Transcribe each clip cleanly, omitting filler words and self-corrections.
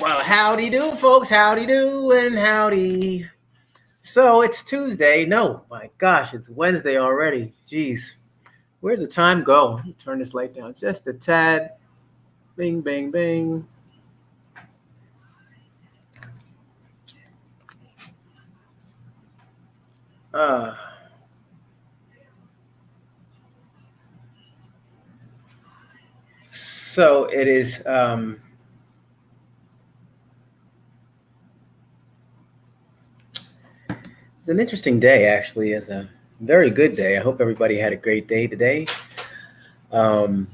Well, howdy do, folks. Howdy do and howdy. So it's Tuesday. No, my gosh, it's Wednesday already. Jeez. Where's the time go? Let me turn this light down just a tad. Bing, bang, bang. So it is it's an interesting day, actually. It's a very good day. I hope everybody had a great day today. I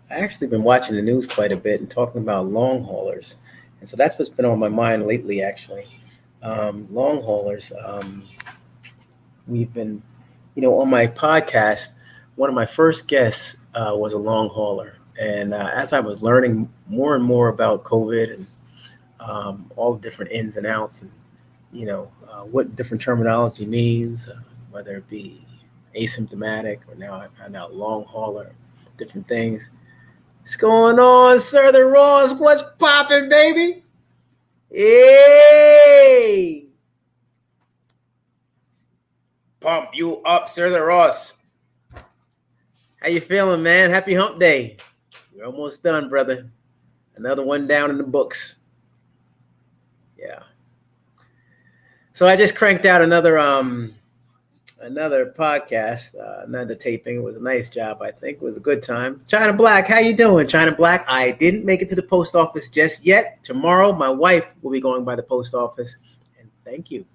actually been watching the news quite a bit and talking about long haulers. And so that's what's been on my mind lately, actually. Long haulers. We've been, on my podcast, one of my first guests was a long hauler. And as I was learning more and more about COVID and all the different ins and outs and, what different terminology means, whether it be asymptomatic or now long hauler, different things. What's going on, Sir the Ross? What's popping, baby? Hey! Pump you up, Sir the Ross. How you feeling, man? Happy hump day. You're almost done, brother. Another one down in the books. Yeah. So I just cranked out another podcast, another taping. It was a nice job, I think. It was a good time. China Black, how you doing? China Black, I didn't make it to the post office just yet. Tomorrow, my wife will be going by the post office. And thank you.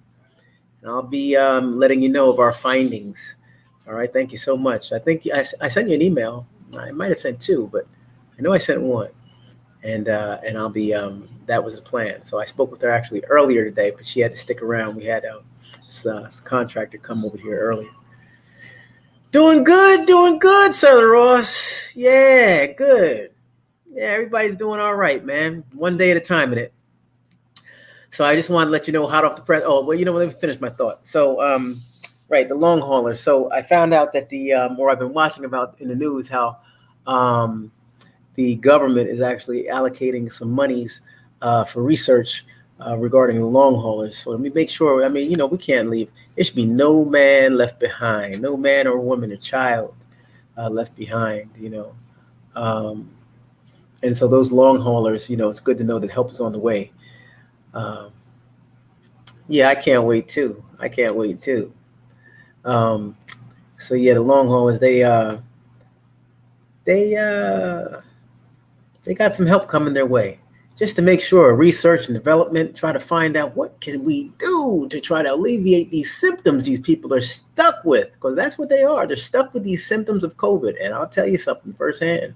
And I'll be letting you know of our findings. All right, thank you so much. I think I sent you an email. I might have sent two, but I know I sent one. And I'll be, that was the plan. So I spoke with her actually earlier today, but she had to stick around. We had a contractor come over here earlier. Doing good, Sir Ross. Yeah, good. Yeah, everybody's doing all right, man. One day at a time in it. So I just wanted to let you know hot off the press. Oh, well, let me finish my thought. So, right, the long haulers. So I found out that or I've been watching about in the news how the government is actually allocating some monies for research regarding the long haulers. So let me make sure, we can't leave. There should be no man left behind, no man or woman or child left behind, and so those long haulers, it's good to know that help is on the way. Yeah, I can't wait too. So yeah, the long haulers, they got some help coming their way, just to make sure research and development, try to find out what can we do to try to alleviate these symptoms these people are stuck with, because that's what they are. They're stuck with these symptoms of COVID. And I'll tell you something firsthand,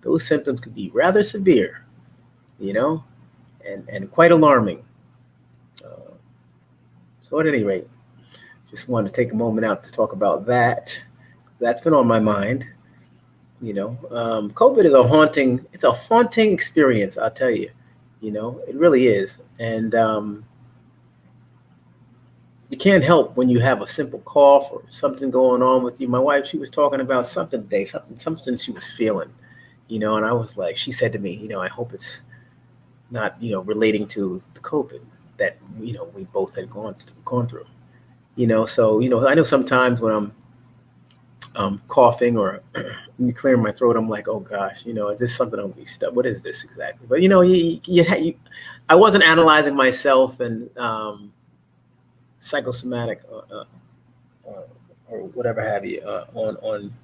those symptoms could be rather severe, and quite alarming. So at any rate, just wanted to take a moment out to talk about that. That's been on my mind. COVID is a haunting experience, I'll tell you. It really is. And you can't help when you have a simple cough or something going on with you. My wife, she was talking about something today, something she was feeling, and I was like, she said to me, I hope it's not, relating to the COVID that, we both had gone through, so, I know sometimes when I'm coughing or clearing my throat, I'm like, oh gosh, is this something I'm gonna be stuck? What is this exactly? But I wasn't analyzing myself and psychosomatic or whatever have you on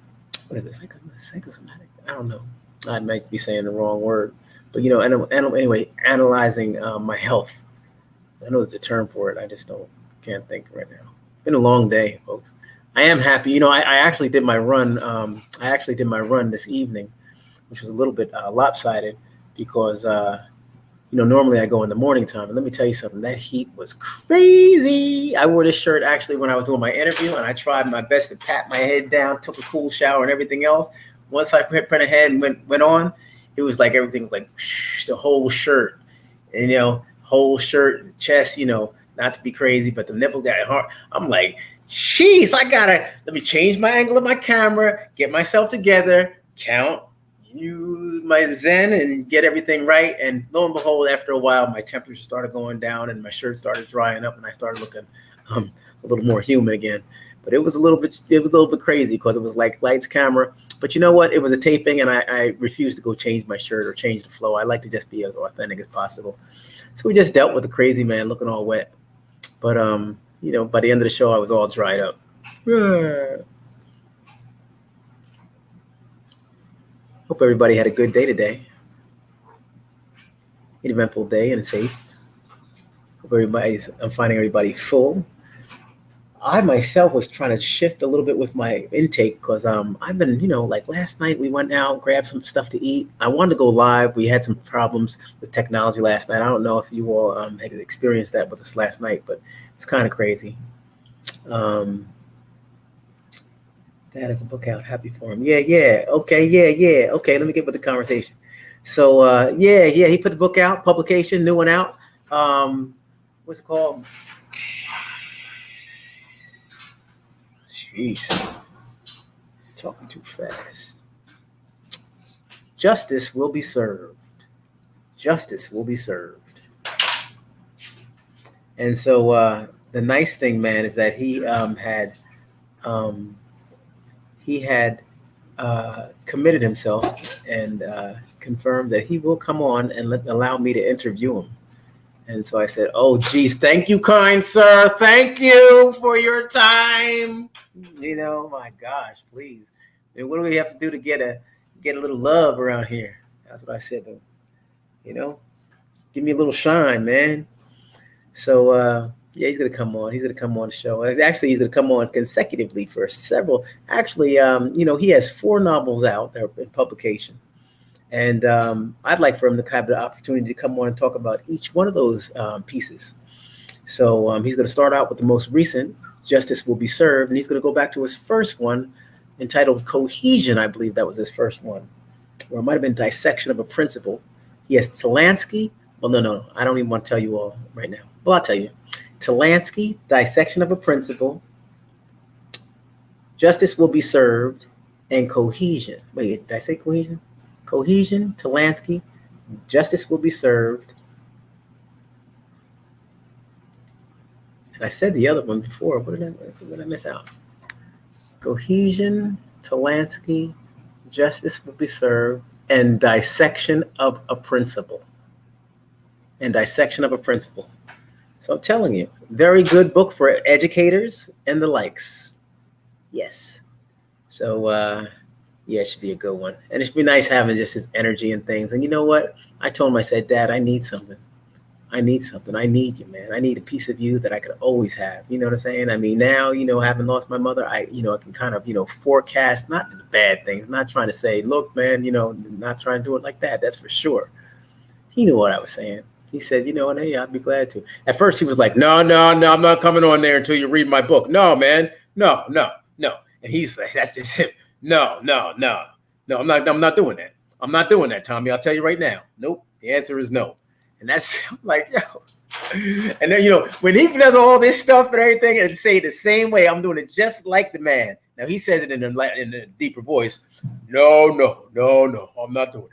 what is this, psychosomatic? I don't know. I might be saying the wrong word, but anyway, analyzing my health. I know there's a term for it. I just can't think right now. Been a long day, folks. I am happy. I actually did my run. I actually did my run this evening, which was a little bit lopsided because, normally I go in the morning time. And let me tell you something, that heat was crazy. I wore this shirt actually when I was doing my interview, and I tried my best to pat my head down, took a cool shower and everything else. Once I put ahead and went on, it was like everything was like the whole shirt, and, whole shirt, chest, not to be crazy, but the nipple got hard. I'm like, jeez, let me change my angle of my camera, get myself together, count, use my Zen and get everything right. And lo and behold, after a while, my temperature started going down and my shirt started drying up and I started looking a little more human again. But it was a little bit crazy because it was like lights, camera. But you know what? It was a taping and I refused to go change my shirt or change the flow. I like to just be as authentic as possible. So we just dealt with the crazy man looking all wet. But, by the end of the show, I was all dried up. Hope everybody had a good day today. An eventful day and safe. Hope I'm finding everybody full. I myself was trying to shift a little bit with my intake because I've been, like last night we went out, grabbed some stuff to eat. I wanted to go live. We had some problems with technology last night. I don't know if you all had experienced that with us last night, but it's kind of crazy. Dad has a book out. Happy for him. Yeah. Okay, Okay, let me get with the conversation. So, he put the book out, publication, new one out. What's it called? Jeez, talking too fast. Justice will be served. Justice will be served. And so the nice thing, man, is that he had committed himself and confirmed that he will come on and allow me to interview him. And so I said, oh, geez, thank you, kind sir. Thank you for your time. My gosh, please. I mean, what do we have to do to get a little love around here? That's what I said to him. Give me a little shine, man. So, he's going to come on. He's going to come on the show. Actually, he's going to come on consecutively for several. Actually, he has 4 novels out that are in publication. And I'd like for him to have the opportunity to come on and talk about each one of those pieces. So he's going to start out with the most recent, Justice Will Be Served, and he's going to go back to his first one entitled Cohesion. I believe that was his first one, or it might have been Dissection of a Principle. He has Talansky. Well, no, I don't even want to tell you all right now. Well, I'll tell you. Talansky, Dissection of a Principle, Justice Will Be Served, and Cohesion. Wait, did I say Cohesion? Cohesion, Talansky, Justice Will Be Served. And I said the other one before. What did I miss out? Cohesion, Talansky, Justice Will Be Served, and Dissection of a Principle. So I'm telling you, very good book for educators and the likes. Yes. So, it should be a good one. And it should be nice having just his energy and things. And you know what? I told him, I said, Dad, I need something. I need you, man. I need a piece of you that I could always have. You know what I'm saying? I mean, now, having lost my mother, I can kind of, forecast, not the bad things, not trying to say, look, man, not trying to do it like that. That's for sure. He knew what I was saying. He said, hey, I'd be glad to. At first, he was like, no, I'm not coming on there until you read my book. No, man. No. And he's like, that's just him. No, I'm not doing that. I'm not doing that, Tommy. I'll tell you right now. Nope. The answer is no. And that's like, yo. And then, when he does all this stuff and everything and say the same way, I'm doing it just like the man. Now, he says it in a deeper voice. No, I'm not doing it. No, I'm not doing it.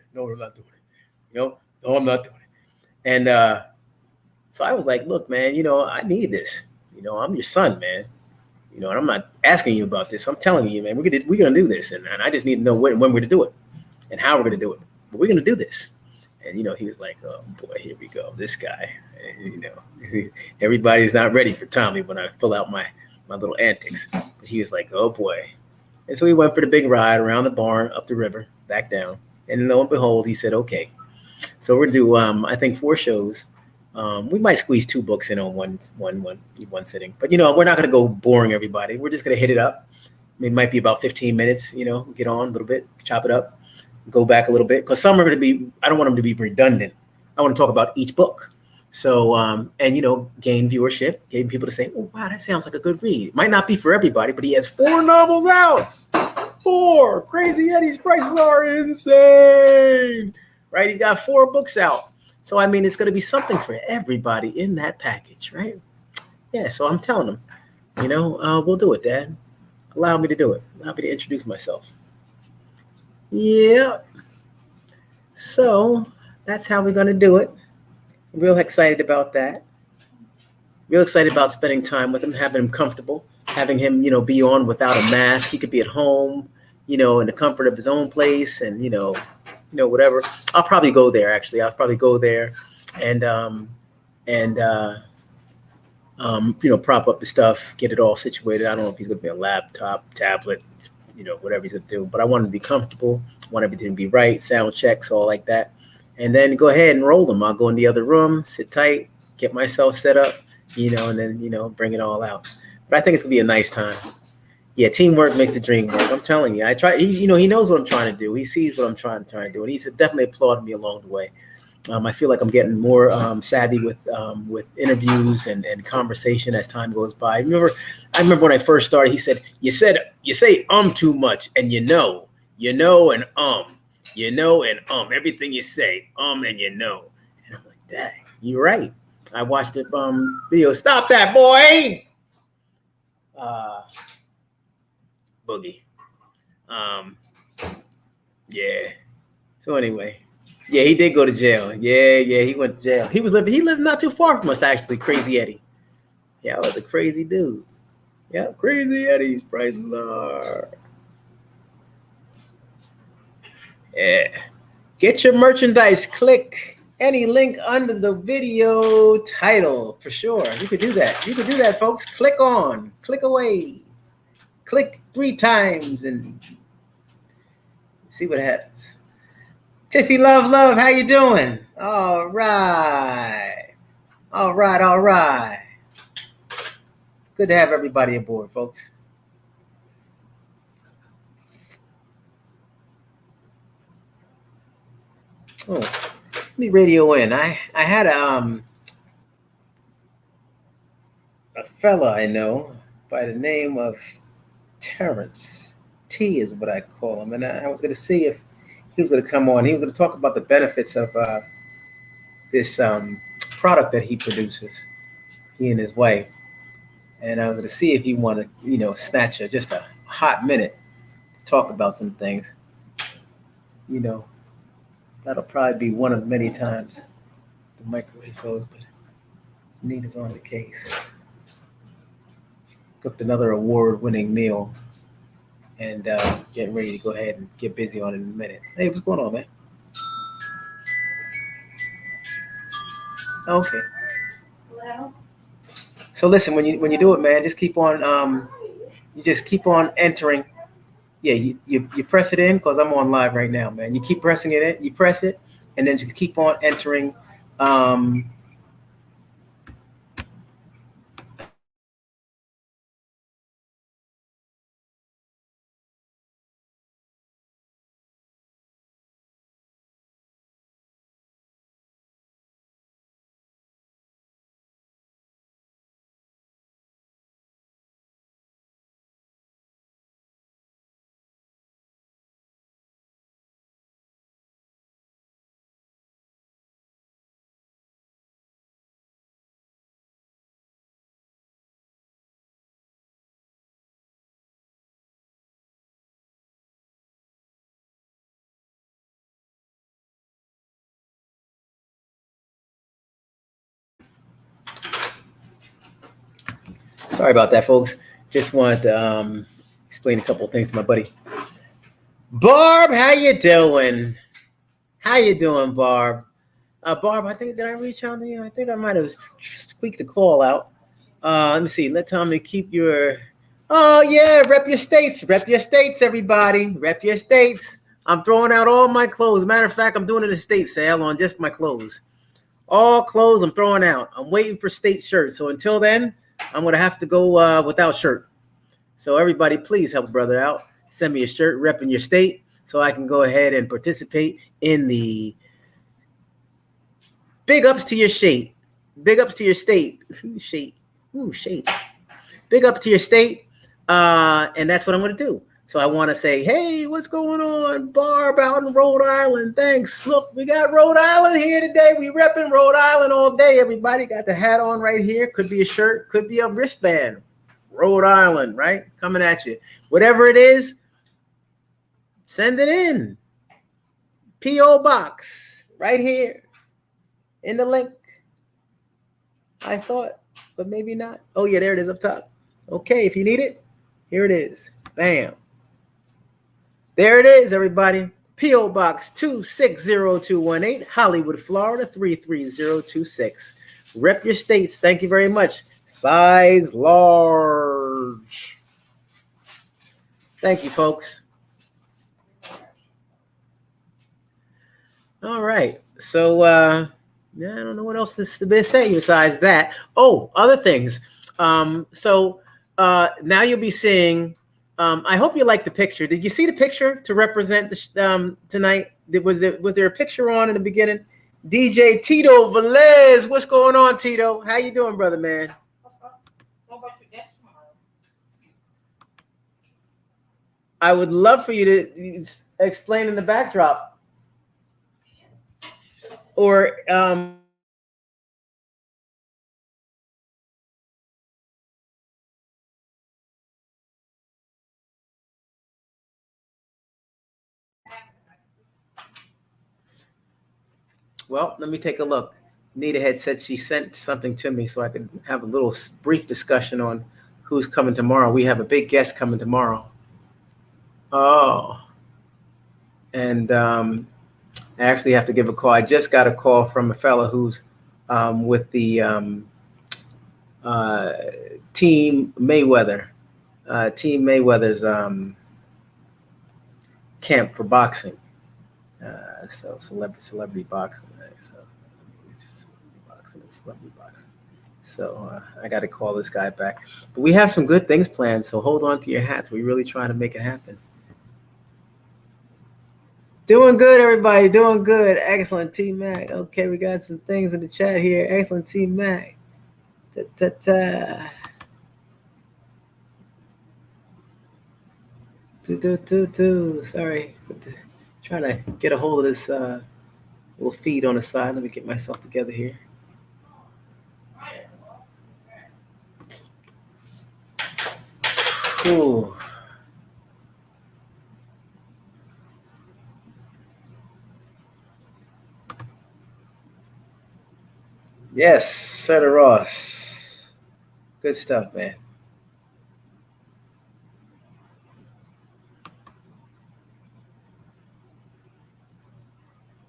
No, I'm not doing it. And so I was like, look, man, I need this. I'm your son, man. And I'm not asking you about this. I'm telling you, man, we're gonna do this, and I just need to know when we're gonna do it, and how we're gonna do it. But we're gonna do this. And he was like, oh boy, here we go, this guy. And, everybody's not ready for Tommy when I pull out my little antics. But he was like, oh boy. And so we went for the big ride around the barn, up the river, back down. And lo and behold, he said, okay. So we're do I think 4 shows. We might squeeze 2 books in on one sitting, but we're not going to go boring everybody. We're just going to hit it up. It might be about 15 minutes, get on a little bit, chop it up, go back a little bit. Cause some are going to be, I don't want them to be redundant. I want to talk about each book. So, gain viewership, getting people to say, oh, wow, that sounds like a good read. It might not be for everybody, but he has 4 novels out. 4. Crazy Eddie's prices are insane, right? He's got 4 books out. So, I mean, it's going to be something for everybody in that package, right? Yeah, so I'm telling them, we'll do it, Dad. Allow me to do it. Allow me to introduce myself. Yeah. So that's how we're going to do it. I'm real excited about that. Real excited about spending time with him, having him comfortable, having him, be on without a mask. He could be at home, in the comfort of his own place, and whatever. I'll probably go there. Actually, I'll probably go there, and and prop up the stuff, get it all situated. I don't know if he's gonna be a laptop, tablet, whatever he's gonna do. But I want him to be comfortable. I want everything to be right, sound checks, all like that, and then go ahead and roll them. I'll go in the other room, sit tight, get myself set up. And then, bring it all out. But I think it's gonna be a nice time. Yeah, teamwork makes the dream work. I'm telling you. I try. He knows what I'm trying to do. He sees what I'm trying to do, and he's definitely applauded me along the way. I feel like I'm getting more savvy with interviews and conversation as time goes by. I remember when I first started. He said, "You say too much, and and everything you say and And I'm like, dang, you're right. I watched the video. Stop that, boy. Boogie. Yeah. So anyway, yeah, he did go to jail. Yeah, he went to jail. He lived not too far from us, actually. Crazy Eddie. Yeah, I was a crazy dude. Yeah, Crazy Eddie's praise the Lord. Yeah. Get your merchandise. Click any link under the video title for sure. You could do that. You could do that, folks. Click away. Click 3 times and see what happens. Tiffy Love, how you doing? All right. Good to have everybody aboard, folks. Oh, let me radio in. I had a fella I know by the name of Terrence. T is what I call him. And I was going to see if he was going to come on. He was going to talk about the benefits of this product that he produces, he and his wife. And I was going to see if you want to, snatch just a hot minute to talk about some things. That'll probably be one of many times the microwave goes, but Nita's on the case. Cooked another award-winning meal and getting ready to go ahead and get busy on it in a minute. Hey, what's going on, man? Okay. Hello. So listen, when you do it, man, just keep on you just keep on entering. Yeah, you press it in because I'm on live right now, man. You keep pressing it in, you press it, and then just keep on entering. Sorry about that, folks. Just wanted to explain a couple of things to my buddy. Barb, how you doing? How you doing, Barb? Barb, I think, did I reach out to you? I think I might have squeaked the call out. Let me see. Let Tommy keep your... Oh, yeah, rep your states. Rep your states, everybody. Rep your states. I'm throwing out all my clothes. Matter of fact, I'm doing an estate sale on just my clothes. All clothes I'm throwing out. I'm waiting for state shirts. So until then, I'm going to have to go without shirt. So everybody, please help a brother out. Send me a shirt repping your state so I can go ahead and participate in the big ups to your state. Big ups to your state. Shapes. Big up to your state. And that's what I'm going to do. So I want to say, hey, what's going on? Barb out in Rhode Island. Thanks. Look, we got Rhode Island here today. We repping Rhode Island all day. Everybody got the hat on right here. Could be a shirt. Could be a wristband. Rhode Island, right? Coming at you. Whatever it is, send it in. P.O. Box right here in the link. I thought, but maybe not. Oh, yeah, there it is up top. Okay, if you need it, here it is. Bam. There it is, everybody. P.O. Box 260218, Hollywood, Florida 33026. Rep your states. Thank you very much. Size large. Thank you, folks. All right. So, yeah, I don't know what else to say besides that. Oh, other things. Now you'll be seeing. I hope you like the picture. Did you see the picture to represent the tonight? Was there a picture on in the beginning? DJ Tito Velez. What's going on, Tito? How you doing, brother, man? I would love for you to explain in the backdrop. Or well, let me take a look. Nita had said she sent something to me so I could have a little brief discussion on who's coming tomorrow. We have a big guest coming tomorrow. Oh. And I actually have to give a call. I just got a call from a fella who's with the Team Mayweather. Team Mayweather's camp for boxing. So celebrity boxing. Celebrity boxing. So I got to call this guy back. But we have some good things planned, so hold on to your hats. We're really trying to make it happen. Doing good, everybody. Doing good. Excellent, T-Mac. Okay, we got some things in the chat here. Excellent, T-Mac. Ta-ta-ta. Sorry. Trying to get a hold of this little feed on the side. Let me get myself together here. Ooh. Yes, Sutter Ross. Good stuff, man.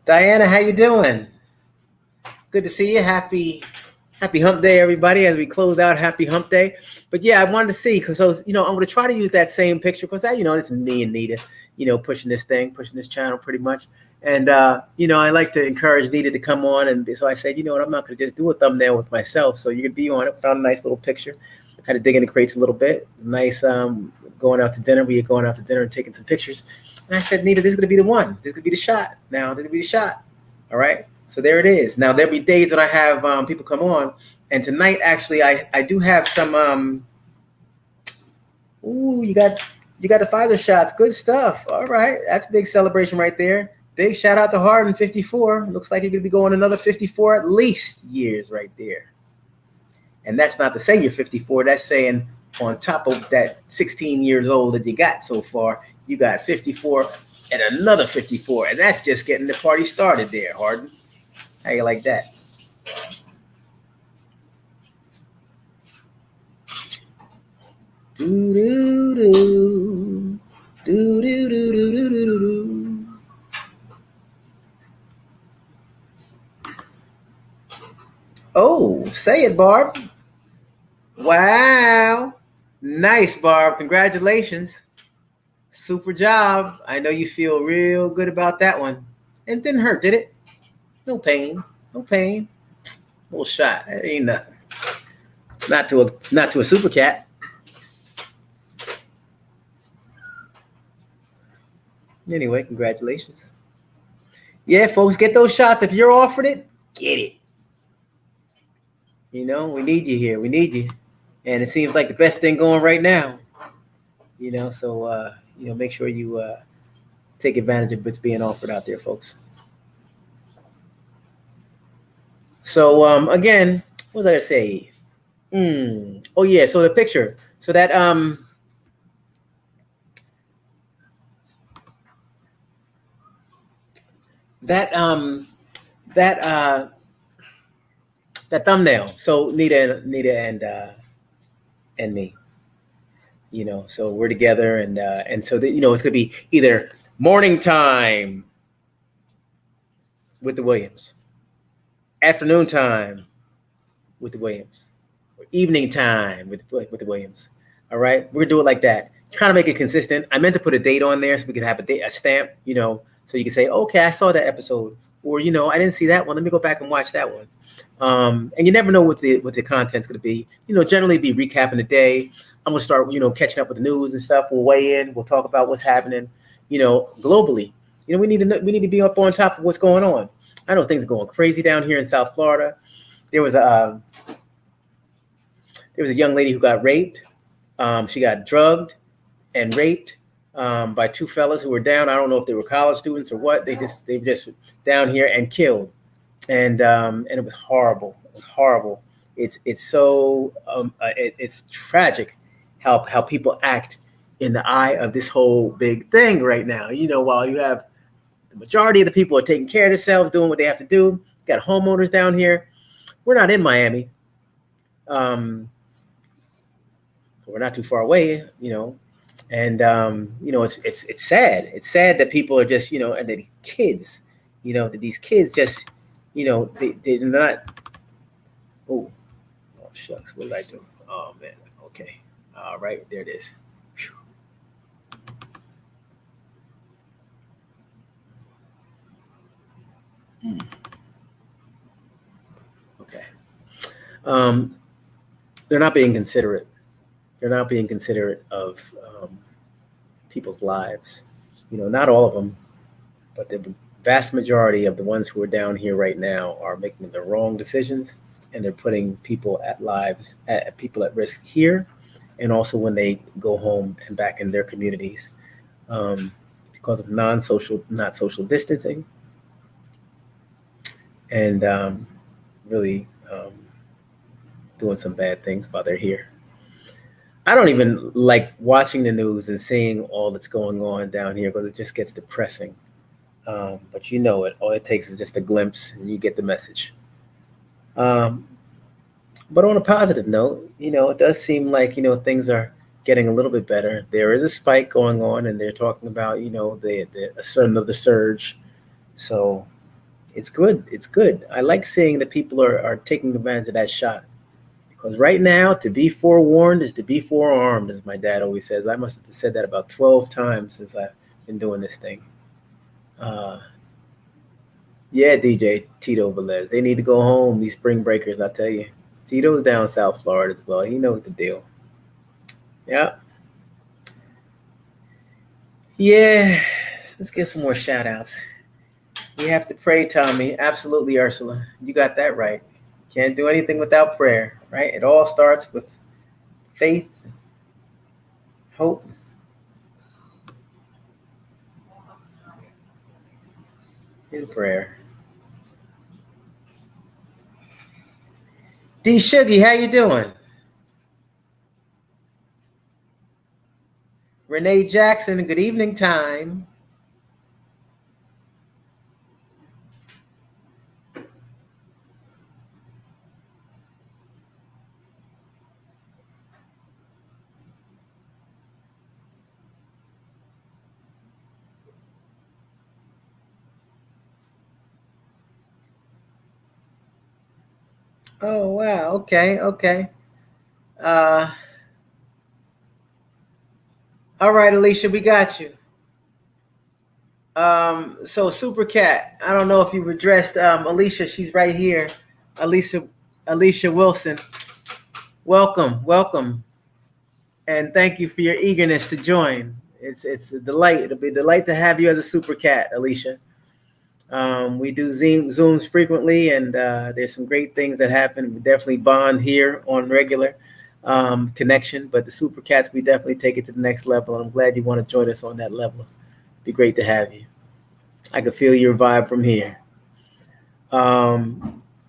Diana, how you doing? Good to see you. Happy hump day, everybody, as we close out happy hump day. But yeah, I wanted to see, because I was, I'm going to try to use that same picture, because that, this is me and Nita, pushing this channel pretty much. And, I like to encourage Nita to come on. And so I said, I'm not going to just do a thumbnail with myself. So you could be on it. Found a nice little picture. Had to dig in the crates a little bit. It was nice going out to dinner. We were going out to dinner and taking some pictures. And I said, Nita, this is going to be the one. This is going to be the shot. Now, this is going to be the shot. All right. So there it is. Now, there'll be days that I have people come on. And tonight, actually, I do have some. You got the Pfizer shots. Good stuff. All right. That's a big celebration right there. Big shout out to Harden, 54. Looks like you're going to be going another 54 at least years right there. And that's not to say you're 54. That's saying on top of that 16 years old that you got so far, you got 54 and another 54. And that's just getting the party started there, Harden. How you like that? Do do do do do do do do do. Oh, say it, Barb. Wow. Nice, Barb. Congratulations. Super job. I know you feel real good about that one. It didn't hurt, did it? No pain. No pain. Little shot. That ain't nothing. Not to a super cat. Anyway, congratulations. Yeah, folks, get those shots. If you're offered it, get it. We need you here. We need you. And it seems like the best thing going right now. So, make sure you take advantage of what's being offered out there, folks. So, again, what was I going to say? Oh, yeah. So the picture. So that that that uh that thumbnail. So Nita and me, so we're together, and so that, it's gonna be either morning time with the Williams, afternoon time with the Williams, or evening time with the Williams. All right, we're gonna do it like that. Trying to make it consistent. I meant to put a date on there so we could have a stamp, so you can say, okay, I saw that episode, or I didn't see that one. Let me go back and watch that one. And you never know what the content's going to be. Generally be recapping the day. I'm gonna start, catching up with the news and stuff. We'll weigh in. We'll talk about what's happening, globally. We need to be up on top of what's going on. I know things are going crazy down here in South Florida. There was a young lady who got raped. She got drugged and raped by two fellas who were down. I don't know if they were college students or what. They were just down here and killed. And it was horrible. It was horrible. It's so it's tragic how people act in the eye of this whole big thing right now. While you have the majority of the people are taking care of themselves, doing what they have to do. You got homeowners down here. We're not in Miami. We're not too far away, and it's sad. It's sad that people are just, and that kids, that these kids just, they're not. Oh shucks, what did I do? Oh man, okay, all right, there it is. Okay, they're not being considerate. They're not being considerate of people's lives. Not all of them, but the vast majority of the ones who are down here right now are making the wrong decisions, and they're putting people at risk here, and also when they go home and back in their communities, because of not social distancing, and really doing some bad things while they're here. I don't even like watching the news and seeing all that's going on down here because it just gets depressing. But all it takes is just a glimpse and you get the message. But on a positive note, it does seem like, things are getting a little bit better. There is a spike going on, and they're talking about, the ascent of the surge. So it's good. It's good. I like seeing that people are taking advantage of that shot. Because right now, to be forewarned is to be forearmed, as my dad always says. I must have said that about 12 times since I've been doing this thing. Yeah, DJ Tito Velez. They need to go home, these spring breakers, I tell you. Tito's down South Florida as well. He knows the deal. Yeah. Yeah. Let's get some more shout outs. We have to pray, Tommy. Absolutely, Ursula. You got that right. Can't do anything without prayer, right? It all starts with faith, hope. In prayer. D Shuggy, how you doing? Renee Jackson, good evening time. Oh wow, okay. All right, Alicia, we got you. So Super Cat, I don't know if you've addressed Alicia. She's right here. Alicia Wilson. Welcome, and thank you for your eagerness to join. It's a delight. It'll be a delight to have you as a Super Cat, Alicia. We do Zooms frequently, and there's some great things that happen. We definitely bond here on regular connection, but the Super Cats, we definitely take it to the next level. And I'm glad you want to join us on that level. It'd be great to have you. I can feel your vibe from here.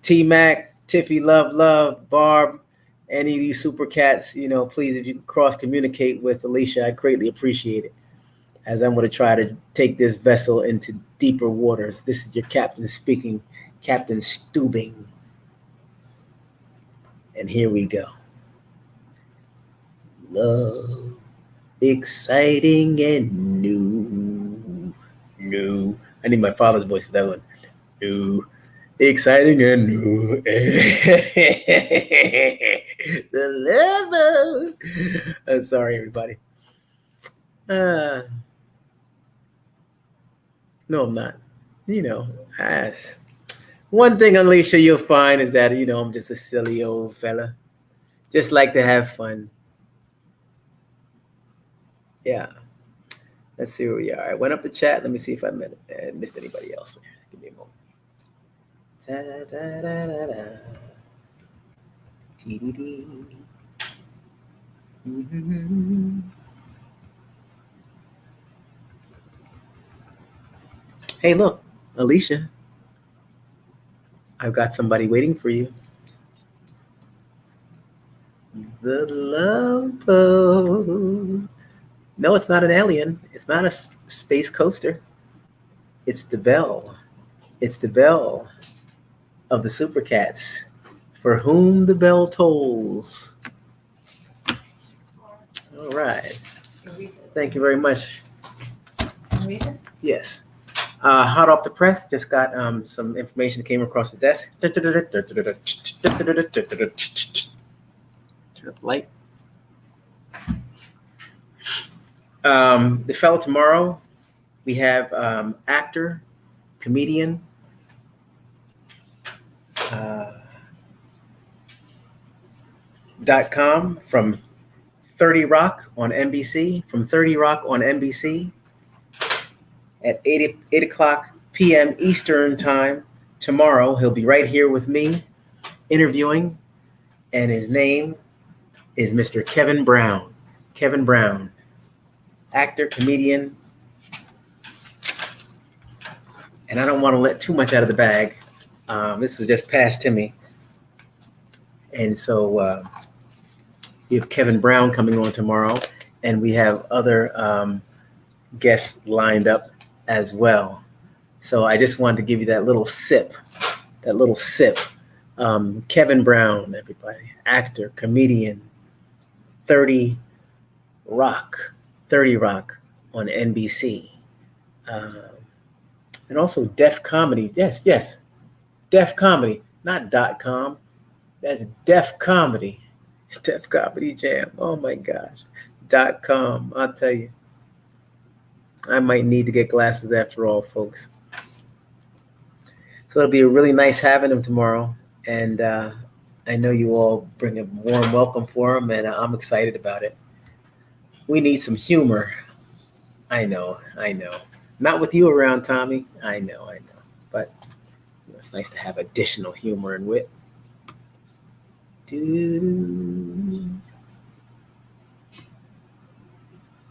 T-Mac, Tiffy, Love, Barb, any of you Super Cats, please, if you cross communicate with Alicia, I greatly appreciate it. as I'm going to try to take this vessel into deeper waters. This is your captain speaking, Captain Stubing. And here we go. Love, exciting and new. New. I need my father's voice for that one. New, exciting and new. The level. I'm sorry, everybody. No, I'm not. One thing, Alicia, you'll find is that, I'm just a silly old fella. Just like to have fun. Yeah. Let's see where we are. I went up the chat. Let me see if I missed anybody else there. Give me a moment. Da-da-da-da-da. T-D-D. Mm-hmm. Hey, look, Alicia. I've got somebody waiting for you. The love boat. No, it's not an alien. It's not a space coaster. It's the bell. It's the bell of the Super Cats, for whom the bell tolls. All right. Thank you very much. Yes. Hot off the press, just got some information that came across the desk. Turn up the light. The fellow tomorrow, we have actor, comedian, .com from 30 Rock on NBC, at 8 o'clock p.m. Eastern time tomorrow. He'll be right here with me interviewing, and his name is Mr. Kevin Brown. Kevin Brown, actor, comedian, and I don't want to let too much out of the bag. This was just passed to me. And so we have Kevin Brown coming on tomorrow, and we have other guests lined up as well. So I just wanted to give you that little sip. Kevin Brown, everybody, actor, comedian, 30 Rock on NBC. And also Def Comedy. Yes. Def Comedy, not .com. That's Def Comedy. Def Comedy Jam. Oh my gosh. .com. I'll tell you. I might need to get glasses after all, folks. So it'll be a really nice having him tomorrow. And I know you all bring a warm welcome for him, and I'm excited about it. We need some humor. I know. Not with you around, Tommy. I know. But it's nice to have additional humor and wit.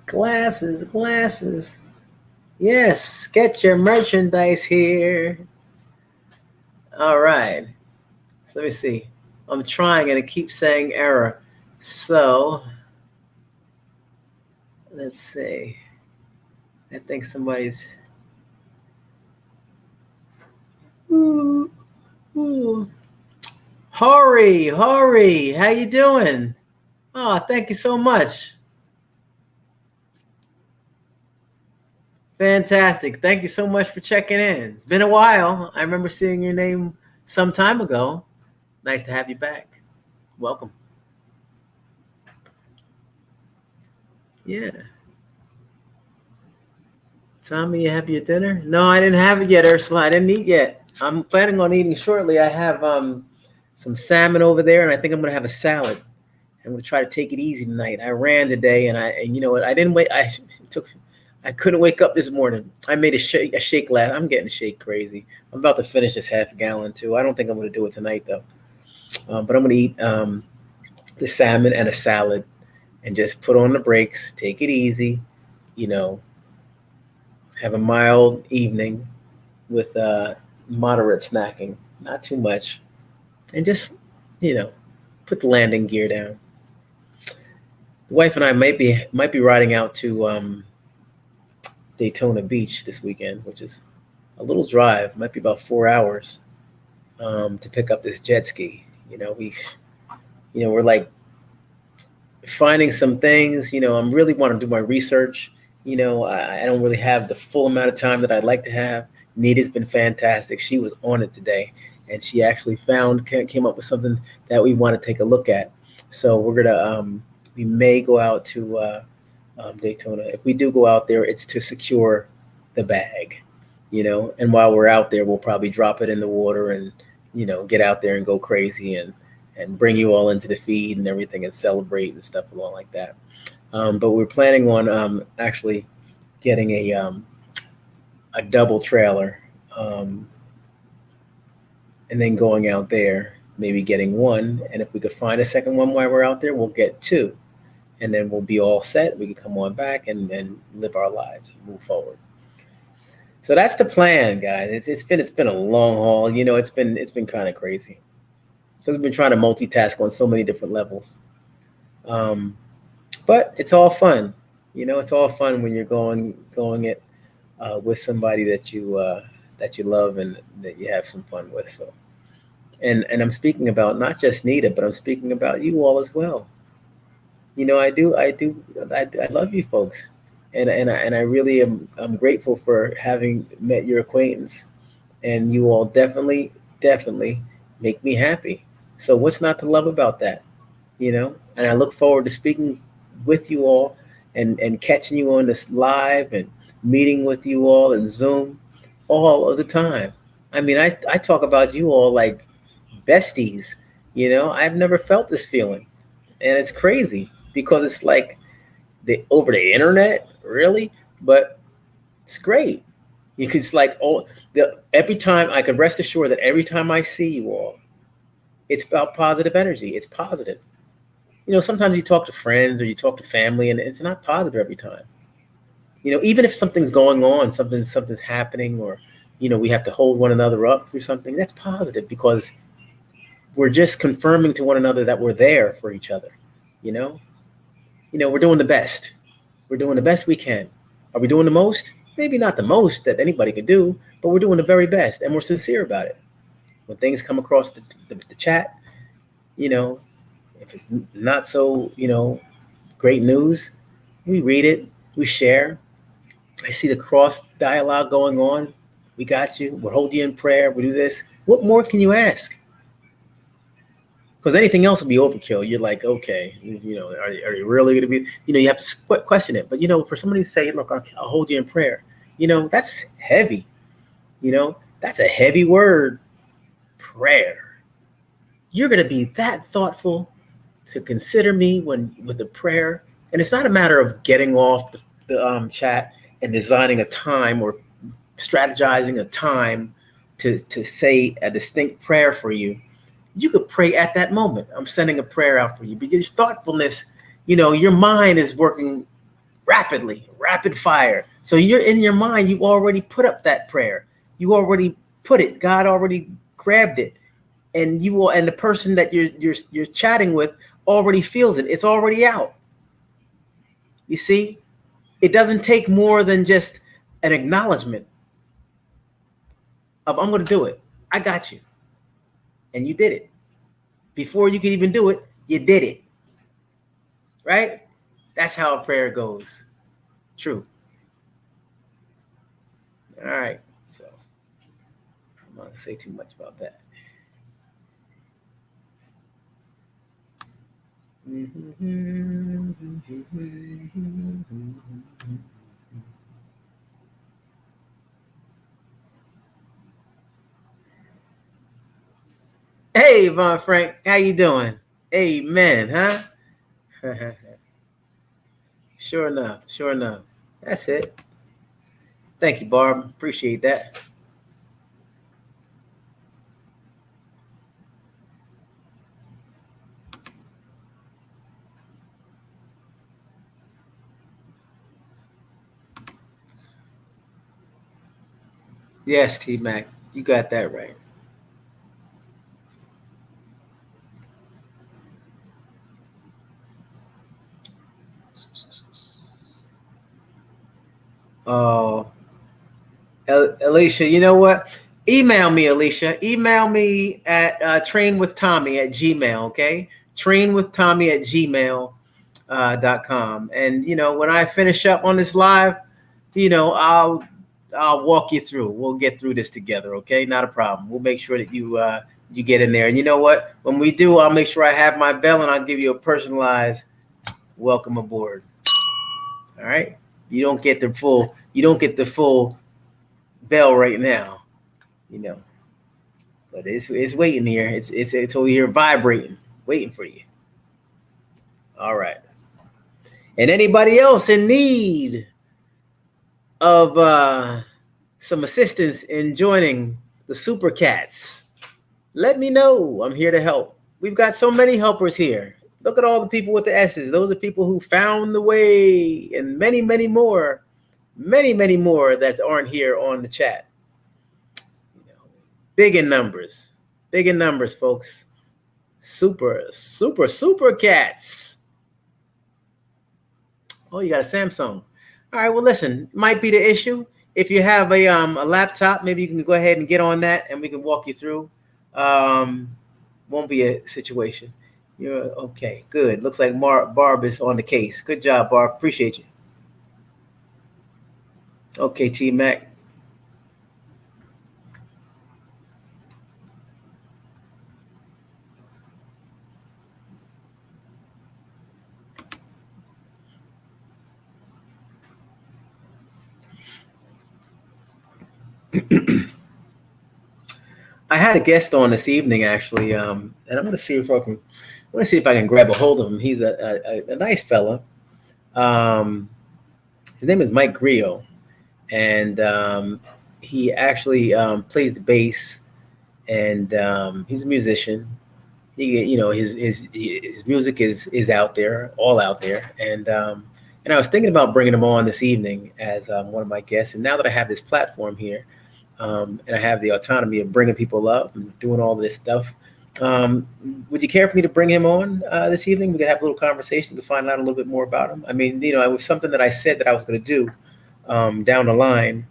Glasses. Yes, get your merchandise here. All right. So let me see. I'm trying and it keeps saying error. So let's see. I think somebody's. Hori, how you doing? Oh, thank you so much. Fantastic. Thank you so much for checking in. It's been a while. I remember seeing your name some time ago. Nice to have you back. Welcome. Yeah. Tommy, you have your dinner? No, I didn't have it yet, Ursula. I didn't eat yet. I'm planning on eating shortly. I have some salmon over there, and I think I'm going to have a salad. I'm going to try to take it easy tonight. I ran today, and you know what? I didn't wait. I couldn't wake up this morning. I made a shake last. I'm getting shake crazy. I'm about to finish this half gallon too. I don't think I'm going to do it tonight though. But I'm going to eat the salmon and a salad, and just put on the brakes. Take it easy. Have a mild evening with moderate snacking, not too much, and just put the landing gear down. The wife and I might be riding out to Daytona Beach this weekend, which is a little drive, might be about 4 hours, to pick up this jet ski. We're like finding some things. I'm really want to do my research. I don't really have the full amount of time that I'd like to have. Nita's been fantastic. She was on it today, and she actually came up with something that we want to take a look at. So we may go out to Daytona. If we do go out there, it's to secure the bag, and while we're out there, we'll probably drop it in the water and, get out there and go crazy and bring you all into the feed and everything and celebrate and stuff along like that. But we're planning on actually getting a double trailer, and then going out there, maybe getting one. And if we could find a second one while we're out there, we'll get two. And then we'll be all set. We can come on back and live our lives and move forward. So that's the plan, guys. It's been a long haul. It's been kind of crazy. Because we've been trying to multitask on so many different levels. But it's all fun. It's all fun when you're going it with somebody that you love and that you have some fun with. So, and I'm speaking about not just Nita, but I'm speaking about you all as well. I love you folks, and I really I'm grateful for having met your acquaintance, and you all definitely make me happy. So what's not to love about that? And I look forward to speaking with you all and catching you on this live and meeting with you all in Zoom all of the time. I mean, I talk about you all like besties. I've never felt this feeling, and it's crazy because it's like over the internet, really, but it's great. It's like every time I can rest assured that every time I see you all, it's about positive energy. It's positive. Sometimes you talk to friends or you talk to family, and it's not positive every time. Even if something's going on, something's happening, or we have to hold one another up through something, that's positive because we're just confirming to one another that we're there for each other. We're doing the best. We're doing the best we can. Are we doing the most? Maybe not the most that anybody can do, but we're doing the very best, and we're sincere about it. When things come across the chat, if it's not so, great news, we read it, we share. I see the cross dialogue going on. We got you. We'll hold you in prayer. We do this. What more can you ask? Because anything else will be overkill. You're like, okay, are they really going to be, you have to question it. But, for somebody to say, look, I'll hold you in prayer, that's heavy. That's a heavy word, prayer. You're going to be that thoughtful to consider me with the prayer. And it's not a matter of getting off the chat and designing a time or strategizing a time to say a distinct prayer for you. You could pray at that moment. I'm sending a prayer out for you because thoughtfulness, your mind is working rapidly, rapid fire. So you're in your mind, you already put up that prayer. You already put it. God already grabbed it. And and the person that you're chatting with already feels it. It's already out. You see, it doesn't take more than just an acknowledgement of I'm going to do it. I got you. And you did it. Before you could even do it, you did it. Right? That's how a prayer goes. True. All right. So I'm not going to say too much about that. Hey, Von Frank, how you doing? Amen, huh? Sure enough. That's it. Thank you, Barb. Appreciate that. Yes, T-Mac, you got that right. Oh, Alicia, you know what? Email me, Alicia. Email me at trainwithtommy@gmail. Okay, trainwithtommy@gmail.com. And when I finish up on this live, I'll walk you through. We'll get through this together. Okay, not a problem. We'll make sure that you get in there. And you know what? When we do, I'll make sure I have my bell and I'll give you a personalized welcome aboard. All right. You don't get the full bell right now, but it's waiting here. It's over here vibrating, waiting for you. All right. And anybody else in need of some assistance in joining the Super Cats, let me know. I'm here to help. We've got so many helpers here. Look at all the people with the S's. Those are people who found the way, and many, many more that aren't here on the chat. Big in numbers, folks. Super cats. Oh, you got a Samsung. All right, well, listen, might be the issue. If you have a laptop, maybe you can go ahead and get on that and we can walk you through. Won't be a situation. You're okay, good. Looks like Barb is on the case. Good job, Barb. Appreciate you. Okay, T-Mac. I had a guest on this evening, actually, and I'm going to see if I can grab a hold of him. He's a nice fella. His name is Mike Griot, and he actually plays the bass, and he's a musician. His music is out there, all out there, and I was thinking about bringing him on this evening as one of my guests. And now that I have this platform here, and I have the autonomy of bringing people up and doing all this stuff, would you care for me to bring him on this evening? We could have a little conversation. You can find out a little bit more about him. I mean, it was something that I said that I was going to do down the line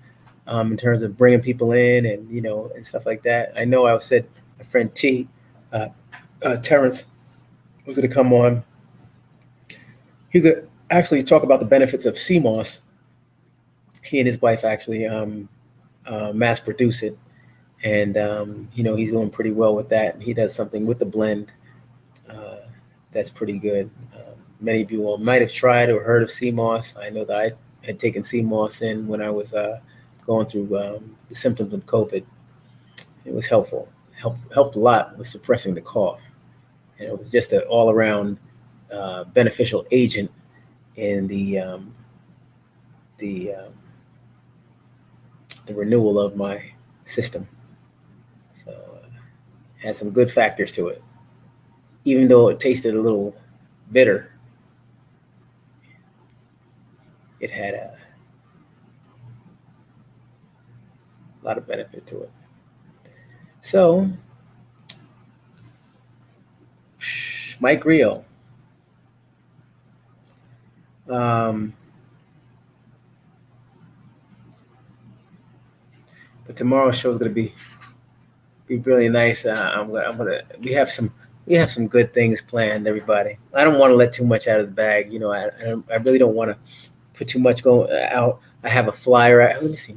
in terms of bringing people in and and stuff like that. I know I said my friend Terrence was going to come on. He's going to actually talk about the benefits of CMOS. He and his wife actually mass produce it, and he's doing pretty well with that. He does something with the blend that's pretty good. Many of you all might have tried or heard of CMOS. I know that I had taken CMOS in when I was going through the symptoms of COVID. It was helpful. Helped a lot with suppressing the cough, and it was just an all-around beneficial agent in the renewal of my system. So it had some good factors to it, even though it tasted a little bitter. It had a lot of benefit to it. So, Mike Griot. But tomorrow's show is going to be really nice. We have some good things planned, everybody. I don't want to let too much out of the bag. I really don't want to put too much going out. I have a flyer. Let me see.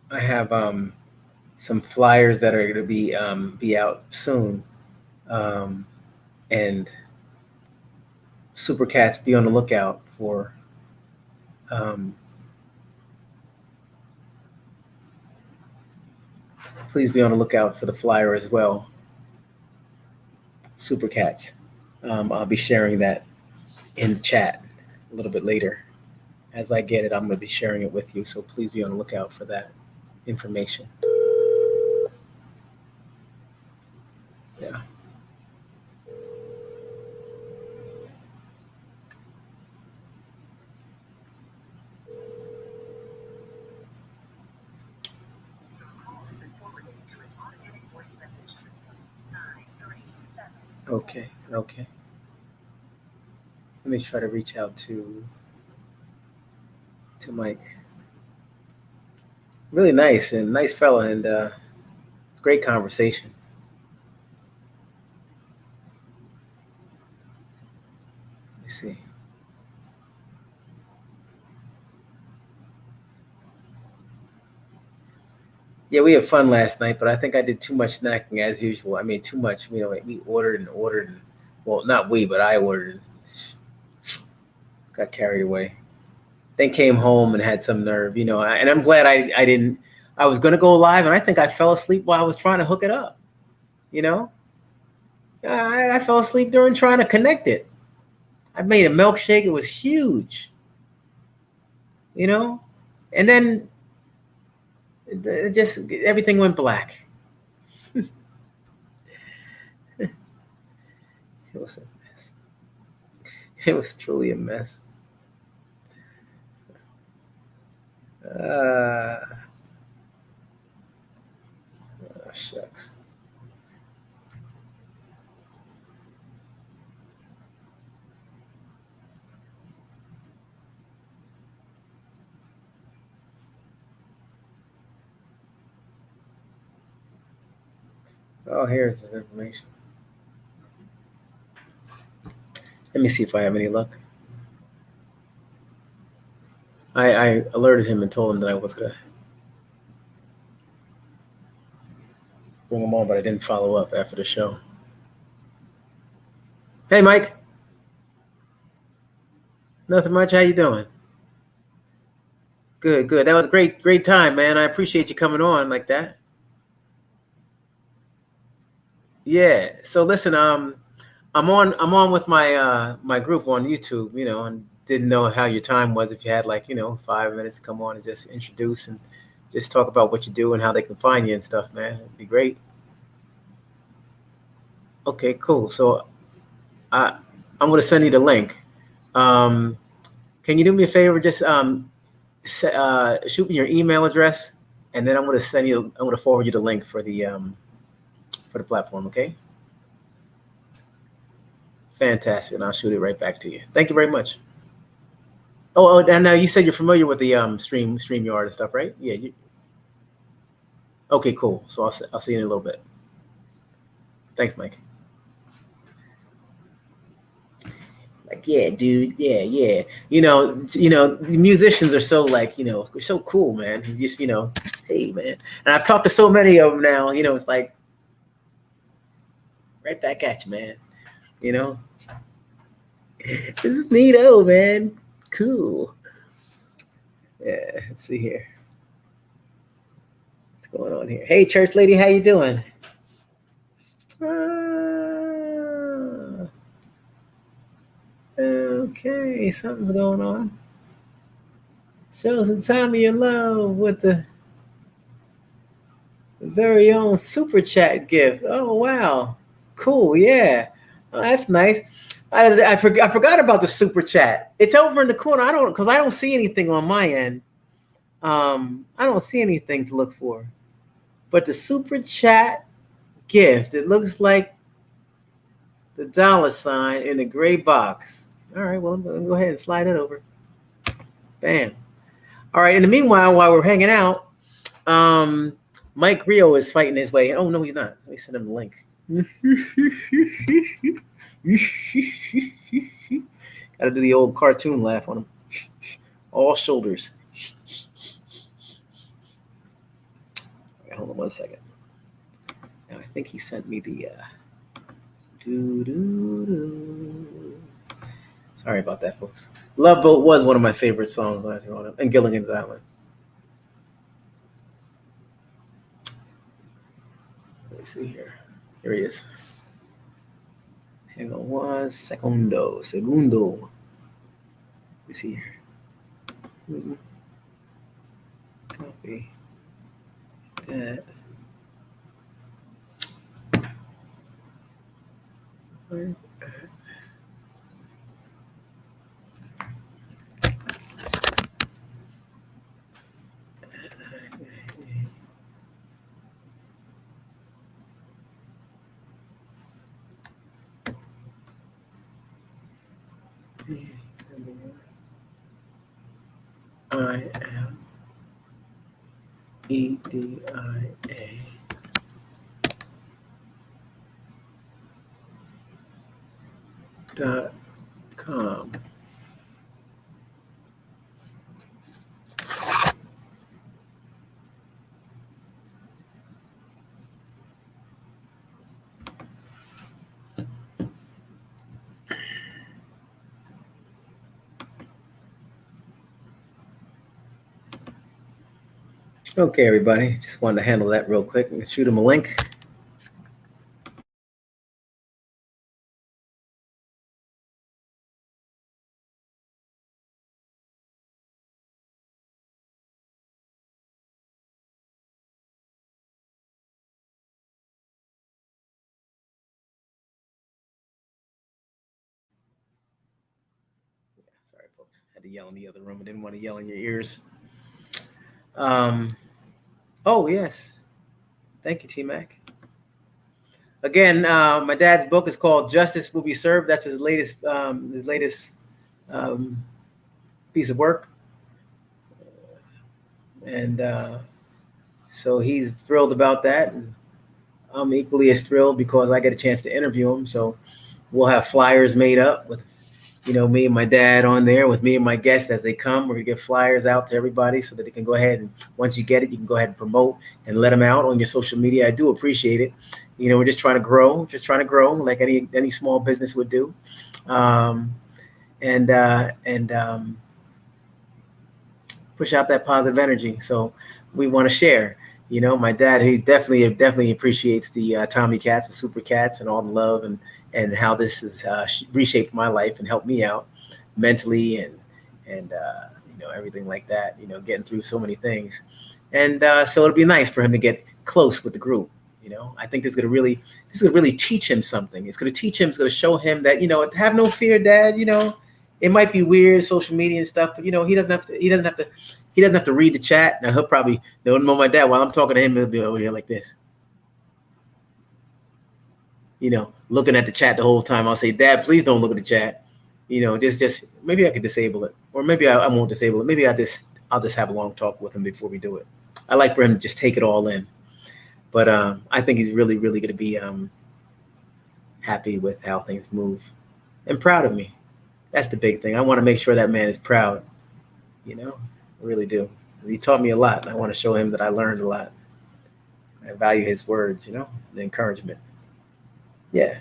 I have some flyers that are going to be out soon, and Supercats, be on the lookout for. Please be on the lookout for the flyer as well. Supercats. I'll be sharing that in the chat a little bit later. As I get it, I'm going to be sharing it with you. So please be on the lookout for that information. Yeah. Okay. Let me try to reach out to Mike. Really nice and nice fella, and it's a great conversation. Let me see. Yeah, we had fun last night, but I think I did too much snacking as usual. I mean, too much. You know, we ordered and ordered, and well, not we, but I ordered. Got carried away. Then came home and had some nerve, you know. And I'm glad I didn't. I was gonna go live, and I think I fell asleep while I was trying to hook it up. You know, I fell asleep during trying to connect it. I made a milkshake. It was huge. You know, and then it just everything went black. It was a mess. It was truly a mess. Oh, shucks. Oh, here's this information. Let me see if I have any luck. I alerted him and told him that I was gonna bring him on, but I didn't follow up after the show. Hey, Mike. Nothing much. How you doing? Good, good. That was a great time, man. I appreciate you coming on like that. Yeah. So listen, I'm on with my group on YouTube, you know, and didn't know how your time was. If you had like, you know, 5 minutes to come on and just introduce and just talk about what you do and how they can find you and stuff, man. It'd be great. Okay, cool. So I'm gonna send you the link. Um, can you do me a favor? Just shoot me your email address, and then I'm gonna send you. I'm gonna forward you the link for the platform. Okay. Fantastic, and I'll shoot it right back to you. Thank you very much. And now you said you're familiar with the StreamYard and stuff, right? Yeah. Okay, cool. So I'll see you in a little bit. Thanks, Mike. Like, yeah, dude, yeah. The musicians are so like, they're so cool, man. You just, hey, man. And I've talked to so many of them now. It's like right back at you, man. You know, this is neato, man. Cool. Yeah. Let's see here. What's going on here? Hey, church lady, how you doing? Okay, something's going on. Show some time of your love with the very own super chat gift. Oh wow, cool, yeah, oh, that's nice. I forgot about the super chat. It's over in the corner. I don't see anything on my end. I don't see anything to look for, but the super chat gift. It looks like the $ in the gray box. All right, well, I'm gonna go ahead and slide it over. Bam. All right. In the meanwhile, while we're hanging out, Mike Griot is fighting his way. Oh no, he's not. Let me send him the link. Got to do the old cartoon laugh on him. All shoulders. Right, hold on 1 second. Now I think he sent me the. Sorry about that, folks. Love Boat was one of my favorite songs when I was growing up, and Gilligan's Island. Let me see here. Here he is. Hang on 1 segundo. Let me see here. Copy that. PMEDIA.com. Okay, everybody. Just wanted to handle that real quick and shoot him a link. Sorry, folks. Had to yell in the other room. I didn't want to yell in your ears. Oh, yes. Thank you, T-Mac. Again, my dad's book is called Justice Will Be Served. That's his latest piece of work. And so he's thrilled about that. And I'm equally as thrilled because I get a chance to interview him. So we'll have flyers made up with, me and my dad on there, with me and my guests as they come. We're going to get flyers out to everybody so that they can go ahead and, once you get it, you can go ahead and promote and let them out on your social media. I do appreciate it. We're just trying to grow, like any small business would do. And push out that positive energy. So we want to share. My dad, he's definitely appreciates the Tommy Cats, the Super Cats, and all the love and how this has reshaped my life and helped me out mentally and everything like that. Getting through so many things, and so it'll be nice for him to get close with the group. I think this is gonna really teach him something. It's gonna teach him. It's gonna show him that have no fear, Dad. It might be weird, social media and stuff, but he doesn't have to read the chat. Now he'll probably know my dad while I'm talking to him. He'll be over here like this, looking at the chat the whole time. I'll say, Dad, please don't look at the chat. Just maybe I could disable it, or maybe I won't disable it. Maybe I'll just have a long talk with him before we do it. I like for him to just take it all in. But I think he's really, really going to be happy with how things move and proud of me. That's the big thing. I want to make sure that man is proud. I really do. He taught me a lot, and I want to show him that I learned a lot. I value his words, the encouragement. Yeah.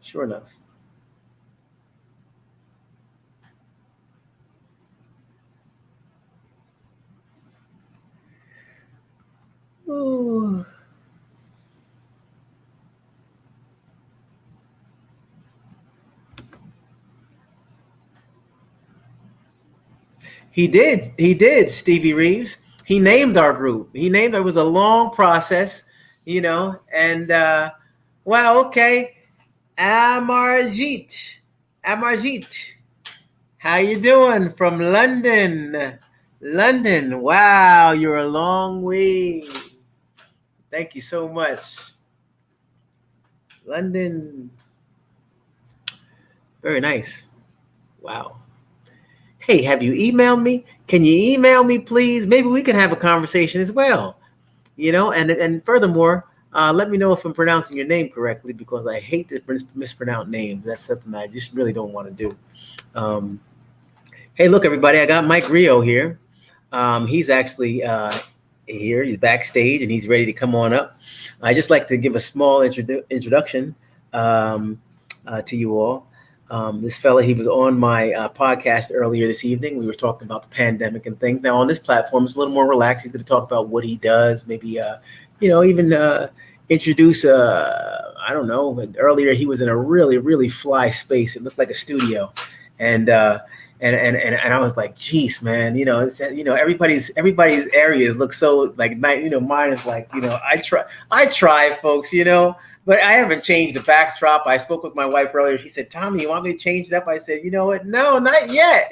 Sure enough. Ooh. He did, Stevie Reeves. He named our group. It was a long process, and wow, okay. Amarjit. How you doing from London? Wow, you're a long way. Thank you so much. London. Very nice. Wow. Hey, have you emailed me? Can you email me, please? Maybe we can have a conversation as well. And furthermore, let me know if I'm pronouncing your name correctly, because I hate to mispronounce names. That's something I just really don't want to do. Hey, look, everybody, I got Mike Griot here. He's actually here. He's backstage, and he's ready to come on up. I just like to give a small introduction to you all. This fella, he was on my podcast earlier this evening. We were talking about the pandemic and things. Now on this platform, it's a little more relaxed. He's going to talk about what he does, maybe, even introduce, I don't know. Earlier, he was in a really, really fly space. It looked like a studio. And I was like, geez, man, everybody's areas look so like, mine is like, I try, folks, but I haven't changed the backdrop. I spoke with my wife earlier. She said, Tommy, you want me to change it up? I said, you know what? No, not yet.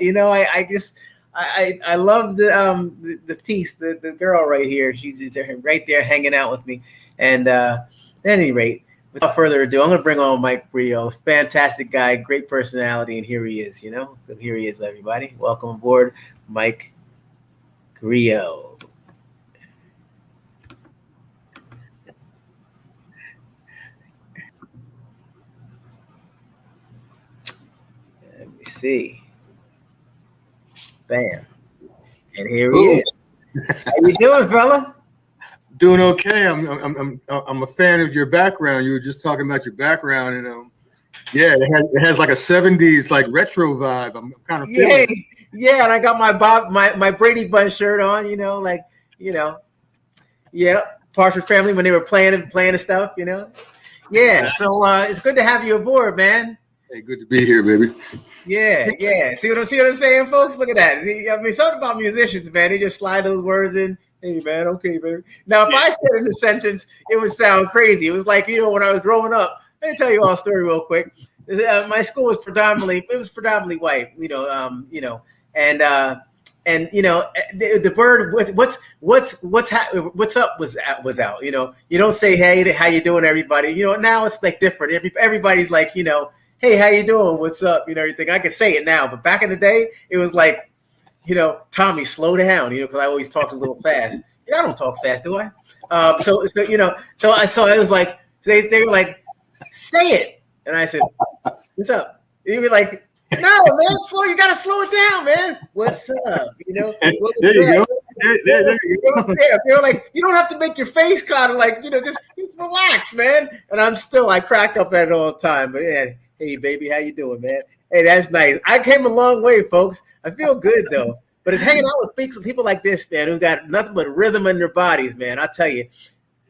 I love the piece, the girl right here. She's right there hanging out with me. And at any rate, without further ado, I'm going to bring on Mike Griot. Fantastic guy, great personality, and here he is, you know? Here he is, everybody. Welcome aboard, Mike Griot. Let me see. Bam. And here he is. How you doing, fella? Doing okay. I'm a fan of your background. You were just talking about your background, and yeah, it has like a '70s like retro vibe. I'm kind of feeling it. Yeah, and I got my Brady Bunch shirt on. You know, like yeah, Partridge Family when they were playing and stuff. You know, yeah. So it's good to have you aboard, man. Hey, good to be here, baby. Yeah. See what I'm saying, folks? Look at that. See, I mean, something about musicians, man. They just slide those words in. Hey, man, okay, baby. Now, if I said in the sentence, it would sound crazy. It was like, when I was growing up, let me tell you all a story real quick. My school was predominantly white, and the bird, what's up was out, you don't say, hey, how you doing, everybody? Now it's like different. Everybody's like, hey, how you doing? What's up? Everything. I can say it now, but back in the day, it was like, Tommy, slow down, because I always talk a little fast. I don't talk fast, do I? So I was like, they were like, say it. And I said, what's up? And you were like, no, man, you got to slow it down, man. What's up? There you go. There you go. They were like, you don't have to make your face kind of like, just relax, man. And I crack up at it all the time. But yeah, hey, baby, how you doing, man? Hey, that's nice. I came a long way, folks. I feel good, though. But it's hanging out with people like this, man, who got nothing but rhythm in their bodies, man. I tell you,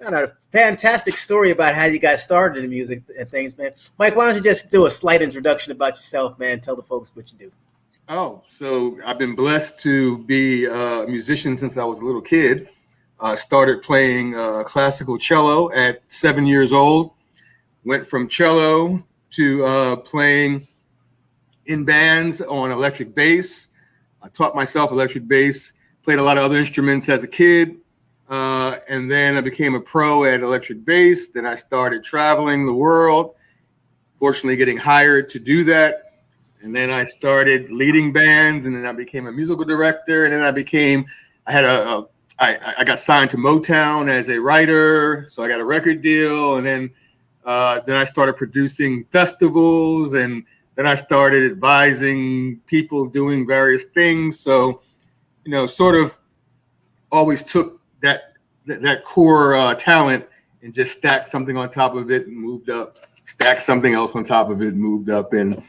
got a fantastic story about how you got started in music and things, man. Mike, why don't you just do a slight introduction about yourself, man? Tell the folks what you do. Oh, so I've been blessed to be a musician since I was a little kid. Started playing classical cello at 7 years old. Went from cello to playing in bands on electric bass. I taught myself electric bass, played a lot of other instruments as a kid, and then I became a pro at electric bass. Then I started traveling the world, fortunately getting hired to do that. And then I started leading bands, and then I became a musical director, and then I got signed to Motown as a writer, so I got a record deal, and then I started producing festivals, and then I started advising people doing various things. So, sort of always took that core talent and just stacked something on top of it and moved up, stacked something else on top of it and moved up. And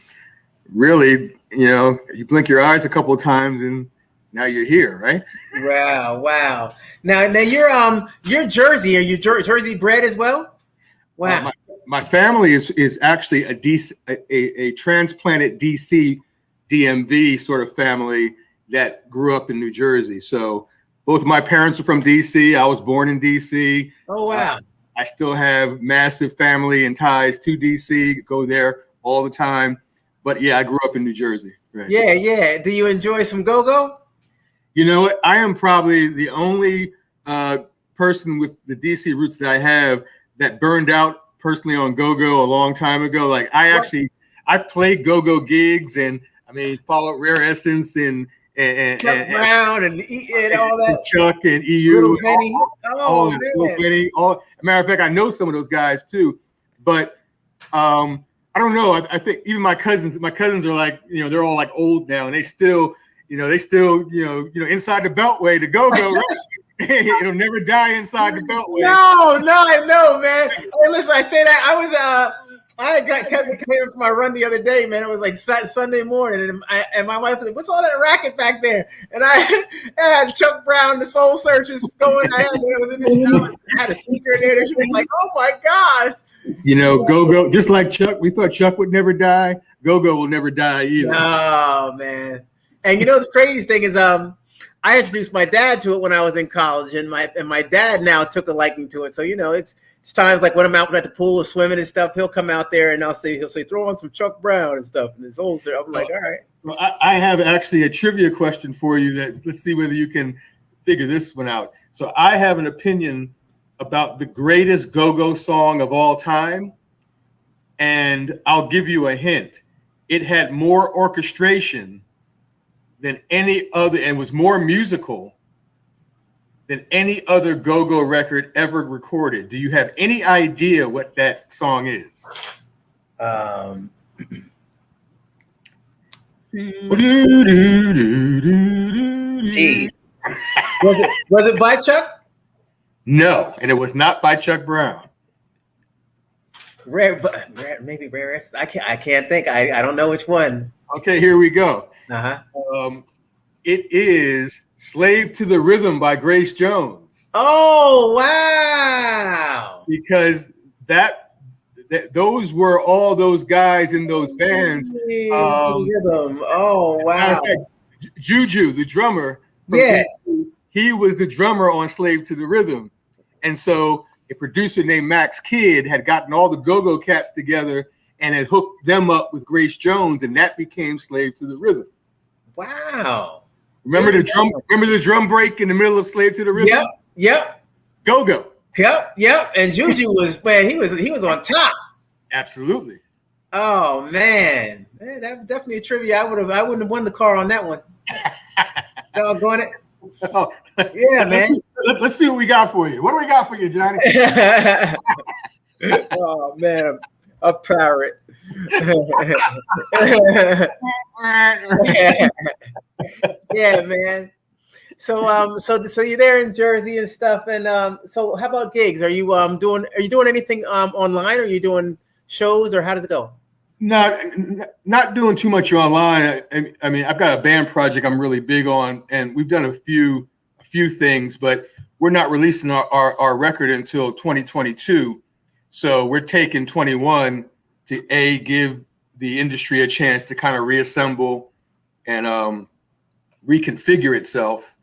really, you blink your eyes a couple of times and now you're here, right? Wow. Now you're Jersey. Are you Jersey bred as well? Wow. My family is actually a transplanted DC DMV sort of family that grew up in New Jersey. So both of my parents are from DC. I was born in DC. Oh, wow. I still have massive family and ties to DC, go there all the time. But yeah, I grew up in New Jersey. Right? Yeah. Do you enjoy some go-go? You know what? I am probably the only person with the DC roots that I have that burned out personally on go-go a long time ago. Like I've played go-go gigs, and I mean Fallout Rare Essence and Chuck Brown and all that. Chuck and EU. Little Benny. Little matter of fact, I know some of those guys too. But I don't know. I think even my cousins are like, they're all like old now, and they still inside the beltway, the go-go, right? It'll never die inside the beltway. No, I know, man. Hey, listen, I say that I kept coming from my run the other day, man. It was like Sunday morning, and my wife was like, "What's all that racket back there?" And I had Chuck Brown, the Soul Searchers going. I had a speaker in there. She was like, "Oh my gosh." Go-go, just like Chuck, we thought Chuck would never die. Go-go will never die either. Oh, man. And the crazy thing is, I introduced my dad to it when I was in college, and my dad now took a liking to it. So, it's times like when I'm out at the pool swimming and stuff, he'll come out there and he'll say, throw on some Chuck Brown and stuff. And it's old, sir. I'm like, all right. Well, I have actually a trivia question for you let's see whether you can figure this one out. So I have an opinion about the greatest go-go song of all time. And I'll give you a hint. It had more orchestration than any other, and was more musical than any other go-go record ever recorded. Do you have any idea what that song is? Jeez. Was it by Chuck? No, and it was not by Chuck Brown. Maybe rarest. I can't think. I don't know which one. Okay, here we go. Uh-huh. It is "Slave to the Rhythm" by Grace Jones. Oh, wow! Because those were all those guys in those bands. Rhythm. Oh, wow! Juju, the drummer, he was the drummer on "Slave to the Rhythm," and so a producer named Max Kidd had gotten all the go-go cats together and had hooked them up with Grace Jones, and that became "Slave to the Rhythm." Wow! Remember the drum? Remember the drum break in the middle of "Slave to the Rhythm"? Yep. Go-go. Yep. And Juju was, man, he was on top. Absolutely. Oh man, that was definitely a trivia. I wouldn't have won the car on that one. Doggone it. Oh, yeah, man. Let's see what we got for you. What do we got for you, Johnny? Oh man, a parrot. Yeah, man. So you're there in Jersey and stuff, and so how about gigs? Are you doing anything online? Are you doing shows, or how does it go? Not doing too much online. I mean, I've got a band project I'm really big on, and we've done a few things, but we're not releasing our record until 2022. So we're taking 21 to give the industry a chance to kind of reassemble and reconfigure itself.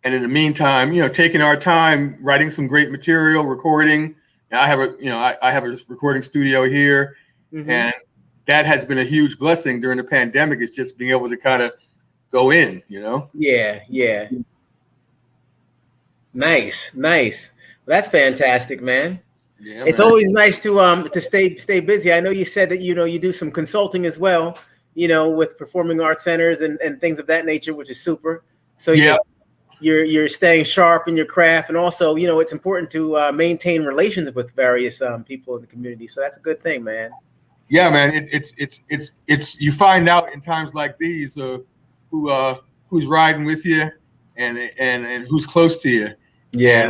And in the meantime, taking our time, writing some great material, recording. And I have a recording studio here, and that has been a huge blessing during the pandemic. Is just being able to kind of go in, Yeah. Nice. Well, that's fantastic, man. Yeah, it's always nice to stay busy. I know you said that you do some consulting as well, with performing arts centers and things of that nature, which is super. So you're staying sharp in your craft, and also it's important to maintain relations with various people in the community. So that's a good thing, man. Yeah, man. It's you find out in times like these who's riding with you and who's close to you. Yeah.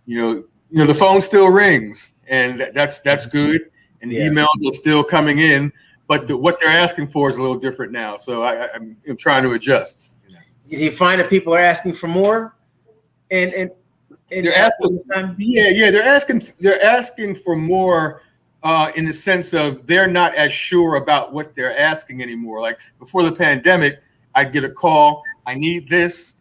And, the phone still rings, and that's good. And the emails are still coming in, but what they're asking for is a little different now. So I'm trying to adjust. Do you find that people are asking for more? And they're asking, they're asking for more in the sense of they're not as sure about what they're asking anymore. Like before the pandemic, I'd get a call, I need this,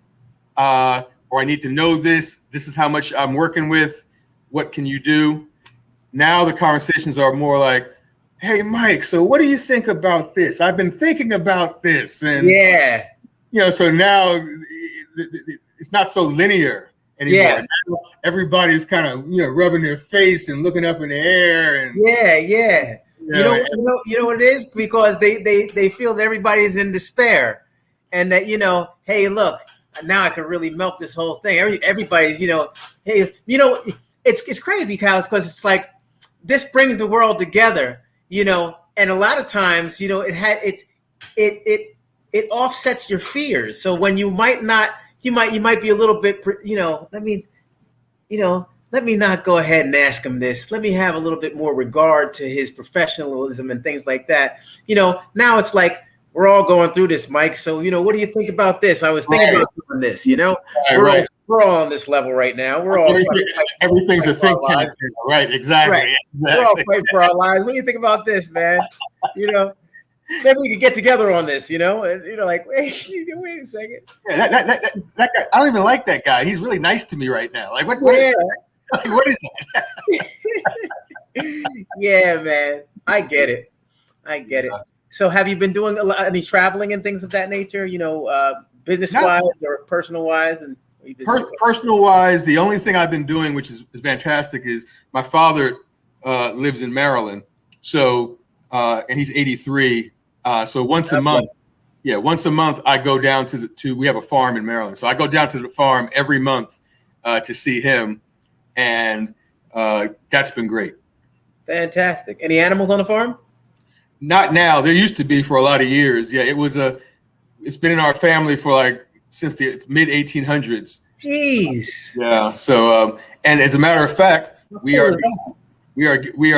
or I need to know this. This is how much I'm working with. What can you do? Now the conversations are more like, hey, Mike, so what do you think about this? I've been thinking about this. And so now it's not so linear anymore. Yeah. Now everybody's kind of rubbing their face and looking up in the air. And yeah. You know what it is? Because they feel that everybody's in despair, and that hey, look, now I can really melt this whole thing. Everybody's hey, it's crazy, Kyle, because it's like this brings the world together, and a lot of times it offsets your fears. So when you might be a little bit, let me not go ahead and ask him this. Let me have a little bit more regard to his professionalism and things like that. Now it's like we're all going through this, Mike. So, what do you think about this? I was thinking about doing this, We're all on this level right now. We're all everything's a think tank, right? Exactly. Right. We're all fighting for our lives. What do you think about this, man? Maybe we could get together on this, and like, wait a second. Yeah, that guy, I don't even like that guy. He's really nice to me right now. Like, what is that? Yeah, man. I get it. So have you been doing any traveling and things of that nature, business-wise or personal-wise? And personal-wise, the only thing I've been doing, which is fantastic, is my father lives in Maryland. So, and he's 83. So once a month, I go down we have a farm in Maryland. So I go down to the farm every month to see him. And that's been great. Fantastic. Any animals on the farm? Not now. There used to be for a lot of years. Yeah, it's been in our family for since the mid 1800s. Jeez. Yeah. So, and as a matter of fact, we are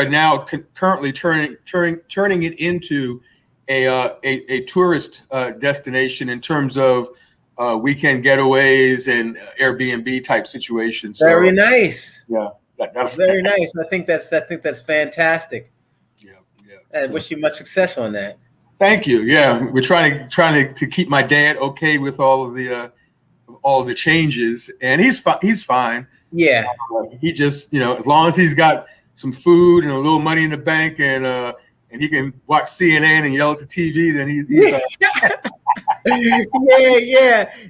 now currently turning it into a tourist destination in terms of weekend getaways and Airbnb type situations. Very nice. Yeah, that's very nice. I think that's fantastic. Yeah. And wish you much success on that. Thank you. Yeah, we're trying to keep my dad okay with all of the changes, and he's fine. Yeah. He just as long as he's got some food and a little money in the bank, and he can watch CNN and yell at the TV, then he's yeah.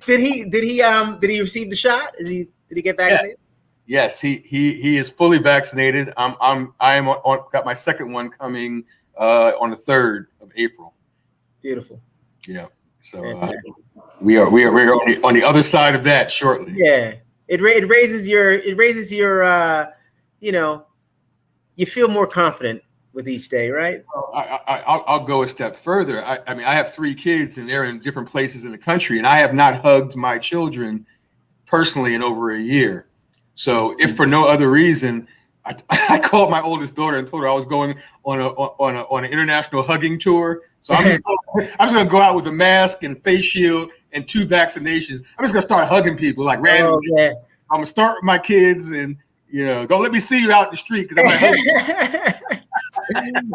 Did he receive the shot? Did he get vaccinated? Yes, he is fully vaccinated. Got my second one coming on the 3rd of April. Beautiful. Yeah. So we are on the other side of that shortly. Yeah. It raises your you feel more confident with each day, right? I'll go a step further. I mean, I have 3 kids and they're in different places in the country, and I have not hugged my children personally in over a year. So if for no other reason, I called my oldest daughter and told her I was going on an international hugging tour. So I'm just gonna go out with a mask and face shield and 2 vaccinations. I'm just gonna start hugging people like randomly. Oh, yeah. I'm gonna start with my kids, and don't let me see you out in the street because I might hug you.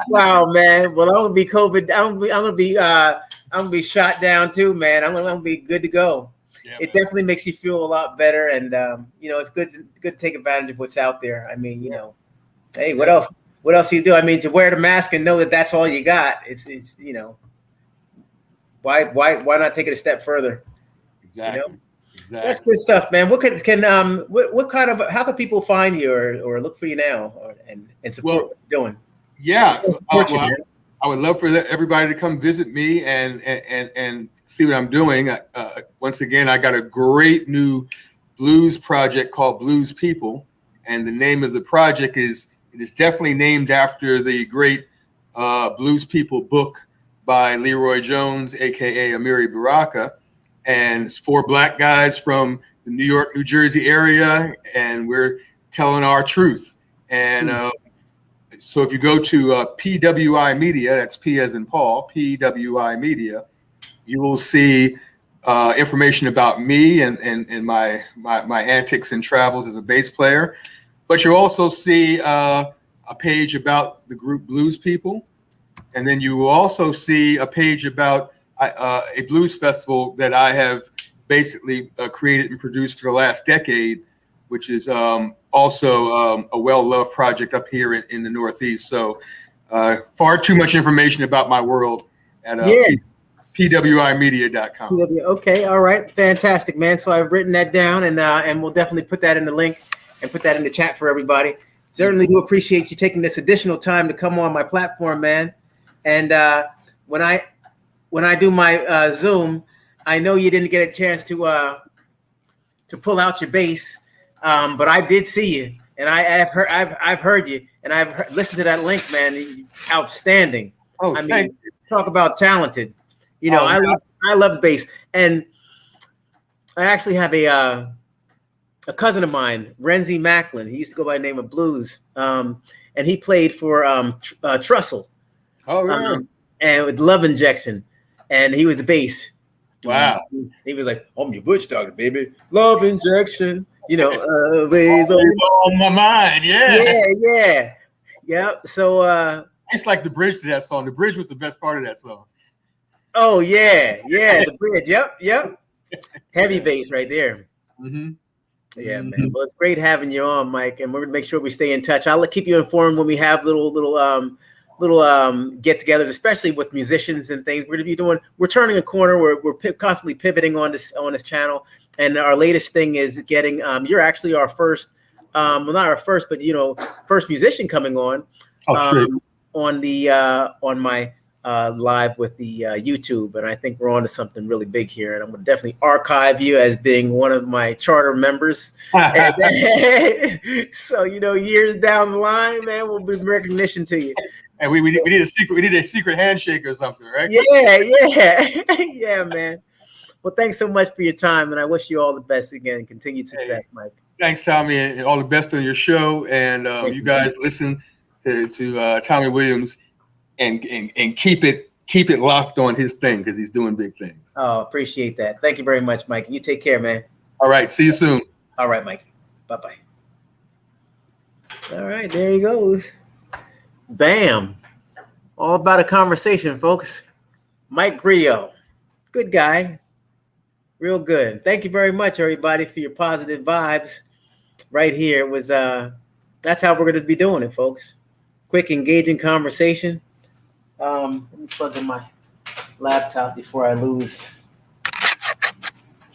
Wow, man. Well, I'm gonna be COVID. I'm gonna be shot down too, man. I'm gonna be good to go. Yeah, it definitely makes you feel a lot better, and it's good to take advantage of what's out there. I mean, hey, what else? What else do you do? I mean, to wear the mask and know that that's all you got. It's why not take it a step further? Exactly. Exactly. That's good stuff, man. What kind of how can people find you or look for you now and support what you're doing? Yeah, I would love for everybody to come visit me and see what I'm doing. Once again, I got a great new blues project called Blues People, and the name of the project is definitely named after the great Blues People book by Leroy Jones, aka Amiri Baraka, and it's 4 Black guys from the New York, New Jersey area, and we're telling our truth. And so if you go to PWI Media, that's P as in Paul, PWI Media, you will see information about me and my antics and travels as a bass player. But you'll also see a page about the group Blues People. And then you will also see a page about a blues festival that I have basically created and produced for the last decade, which is also a well-loved project up here in the Northeast. So far too much information about my world at pwimedia.com. Okay, all right, fantastic, man. So I've written that down, and we'll definitely put that in the link and put that in the chat for everybody. Certainly do appreciate you taking this additional time to come on my platform, man. And when I do my Zoom, I know you didn't get a chance to pull out your bass, but I did see you, and I've heard you, and I've listened to that link, man. Outstanding. Oh, I mean, talk about talented. I love the bass, and I actually have a cousin of mine, Renzi Macklin. He used to go by the name of Blues, and he played for Trussell. Oh, yeah. And with Love Injection, and he was the bass. Wow. He was like, "I'm your butch doctor, baby. Love Injection." Always on my mind. Yeah. So it's like the bridge to that song. The bridge was the best part of that song. Oh yeah, the bridge. Yep. Heavy bass right there. Mm-hmm. Yeah, man. Well, it's great having you on, Mike, and we're gonna make sure we stay in touch. I'll keep you informed when we have little get-togethers, especially with musicians and things. We're turning a corner. We're constantly pivoting on this channel, and our latest thing is getting. You're actually our first, well, not our first, but first musician coming on. Oh, true. on the on my live with the YouTube, and I think we're on to something really big here. And I'm going to definitely archive you as being one of my charter members. So years down the line, man, we'll be recognition to you. And we need a secret. We need a secret handshake or something, right? Yeah, man. Well, thanks so much for your time, and I wish you all the best again. Continued success, Mike. Thanks, Tommy, and all the best on your show. And you guys listen to Tommy Williams and keep it locked on his thing, because he's doing big things. Oh, appreciate that. Thank you very much, Mike. You take care, man. All right. See you soon. All right, Mike. Bye-bye. All right, there he goes. Bam. All about a conversation, folks. Mike Griot. Good guy. Real good. Thank you very much, everybody, for your positive vibes. Right here. It was that's how we're going to be doing it, folks. Quick, engaging conversation. Let me plug in my laptop before I lose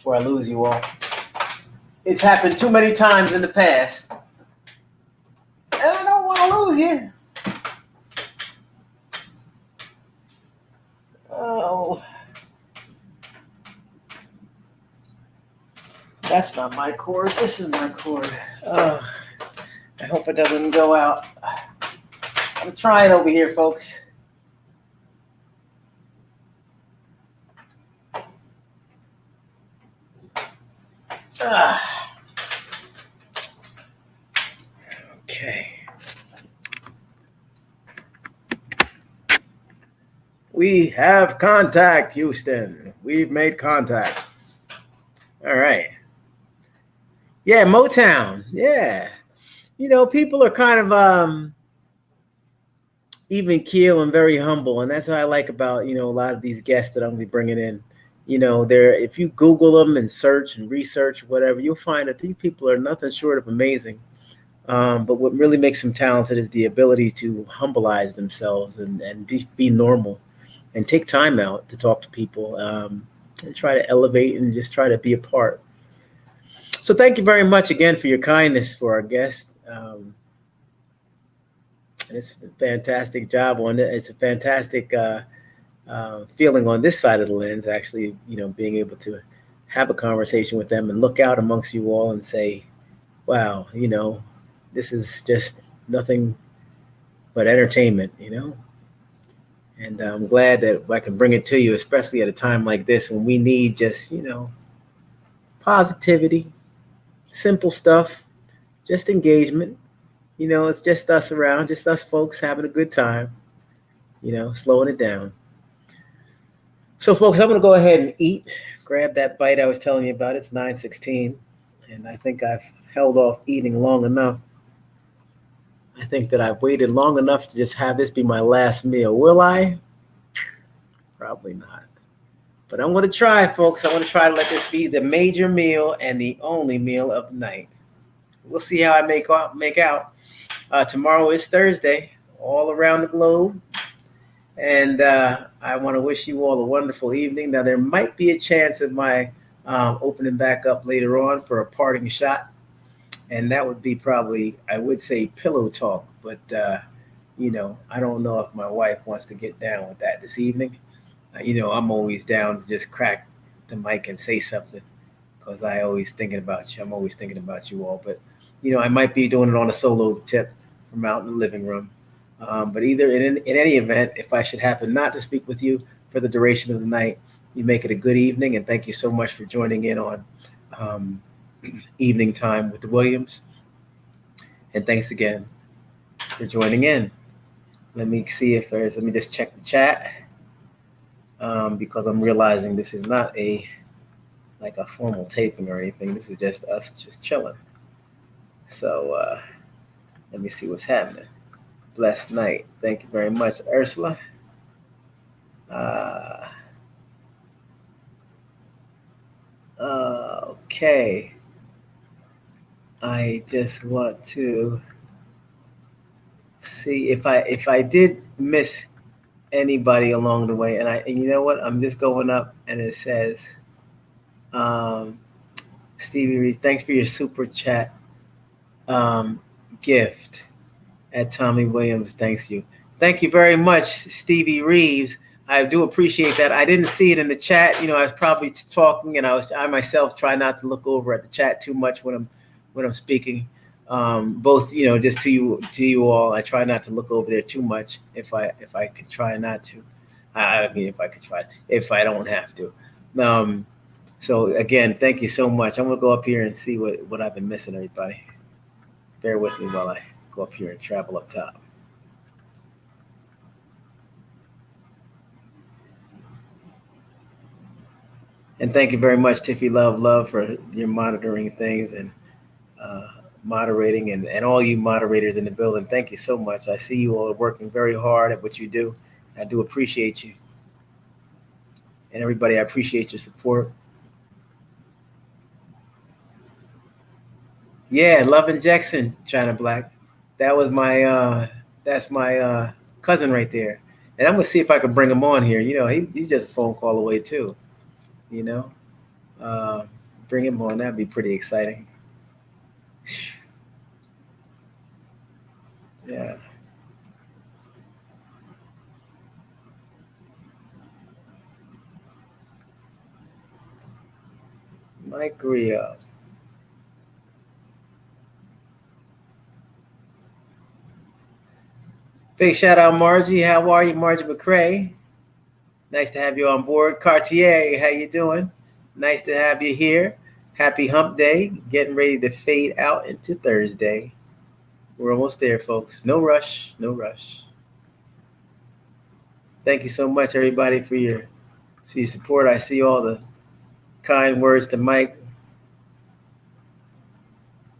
you all. It's happened too many times in the past, and I don't want to lose you. Oh, that's not my cord. This is my cord. I hope it doesn't go out. I'm trying over here, folks. Okay. We have contact, Houston. We've made contact. All right. Yeah, Motown. Yeah. People are kind of even keel and very humble, and that's what I like about a lot of these guests that I'm gonna be bringing in. If you Google them and search and research whatever, you'll find that these people are nothing short of amazing. But what really makes them talented is the ability to humbleize themselves and be normal, and take time out to talk to people, and try to elevate and just try to be a part. So thank you very much again for your kindness for our guests. It's a fantastic job on it. It's a fantastic feeling on this side of the lens, actually, being able to have a conversation with them and look out amongst you all and say, wow, this is just nothing but entertainment, And I'm glad that I can bring it to you, especially at a time like this when we need just, positivity, simple stuff, just engagement. It's just us around, just us folks having a good time, slowing it down. So, folks, I'm going to go ahead and eat. Grab that bite I was telling you about. It's 9:16, and I think I've held off eating long enough. I think that I've waited long enough to just have this be my last meal. Will I? Probably not. But I'm going to try, folks. I want to try to let this be the major meal and the only meal of the night. We'll see how I make out. Tomorrow is Thursday, all around the globe. And I want to wish you all a wonderful evening. Now, there might be a chance of my opening back up later on for a parting shot. And that would be probably, I would say, pillow talk. But, I don't know if my wife wants to get down with that this evening. I'm always down to just crack the mic and say something, because I'm always thinking about you. I'm always thinking about you all. But, I might be doing it on a solo tip from out in the living room. But either in any event, if I should happen not to speak with you for the duration of the night, you make it a good evening. And thank you so much for joining in on Evening Time with the Williams. And thanks again for joining in. Let me just check the chat, because I'm realizing this is not a formal taping or anything. This is just us just chilling. So let me see what's happening. Blessed night. Thank you very much, Ursula. Okay. I just want to see if I did miss anybody along the way, and you know what? I'm just going up, and it says, Stevie Reed, thanks for your super chat gift at Tommy Williams. Thanks you. Thank you very much, Stevie Reeves. I do appreciate that. I didn't see it in the chat. I was probably talking, and I myself try not to look over at the chat too much when I'm speaking. Both, just to you all, I try not to look over there too much if I could try not to. I mean, if I could try, if I don't have to. So again, thank you so much. I'm gonna go up here and see what I've been missing, everybody. Bear with me while I go up here and travel up top. And thank you very much, Tiffy Love, for your monitoring things and moderating, and all you moderators in the building. Thank you so much. I see you all are working very hard at what you do. I do appreciate you. And everybody, I appreciate your support. Yeah, Love Injection, China Black. That was that's my cousin right there. And I'm gonna see if I can bring him on here. He's just a phone call away too. Bring him on. That'd be pretty exciting. Yeah. Mike Griot. Big shout out, Margie. How are you, Margie McCrae? Nice to have you on board. Cartier, how you doing? Nice to have you here. Happy hump day. Getting ready to fade out into Thursday. We're almost there, folks. No rush. No rush. Thank you so much, everybody, for your support. I see all the kind words to Mike.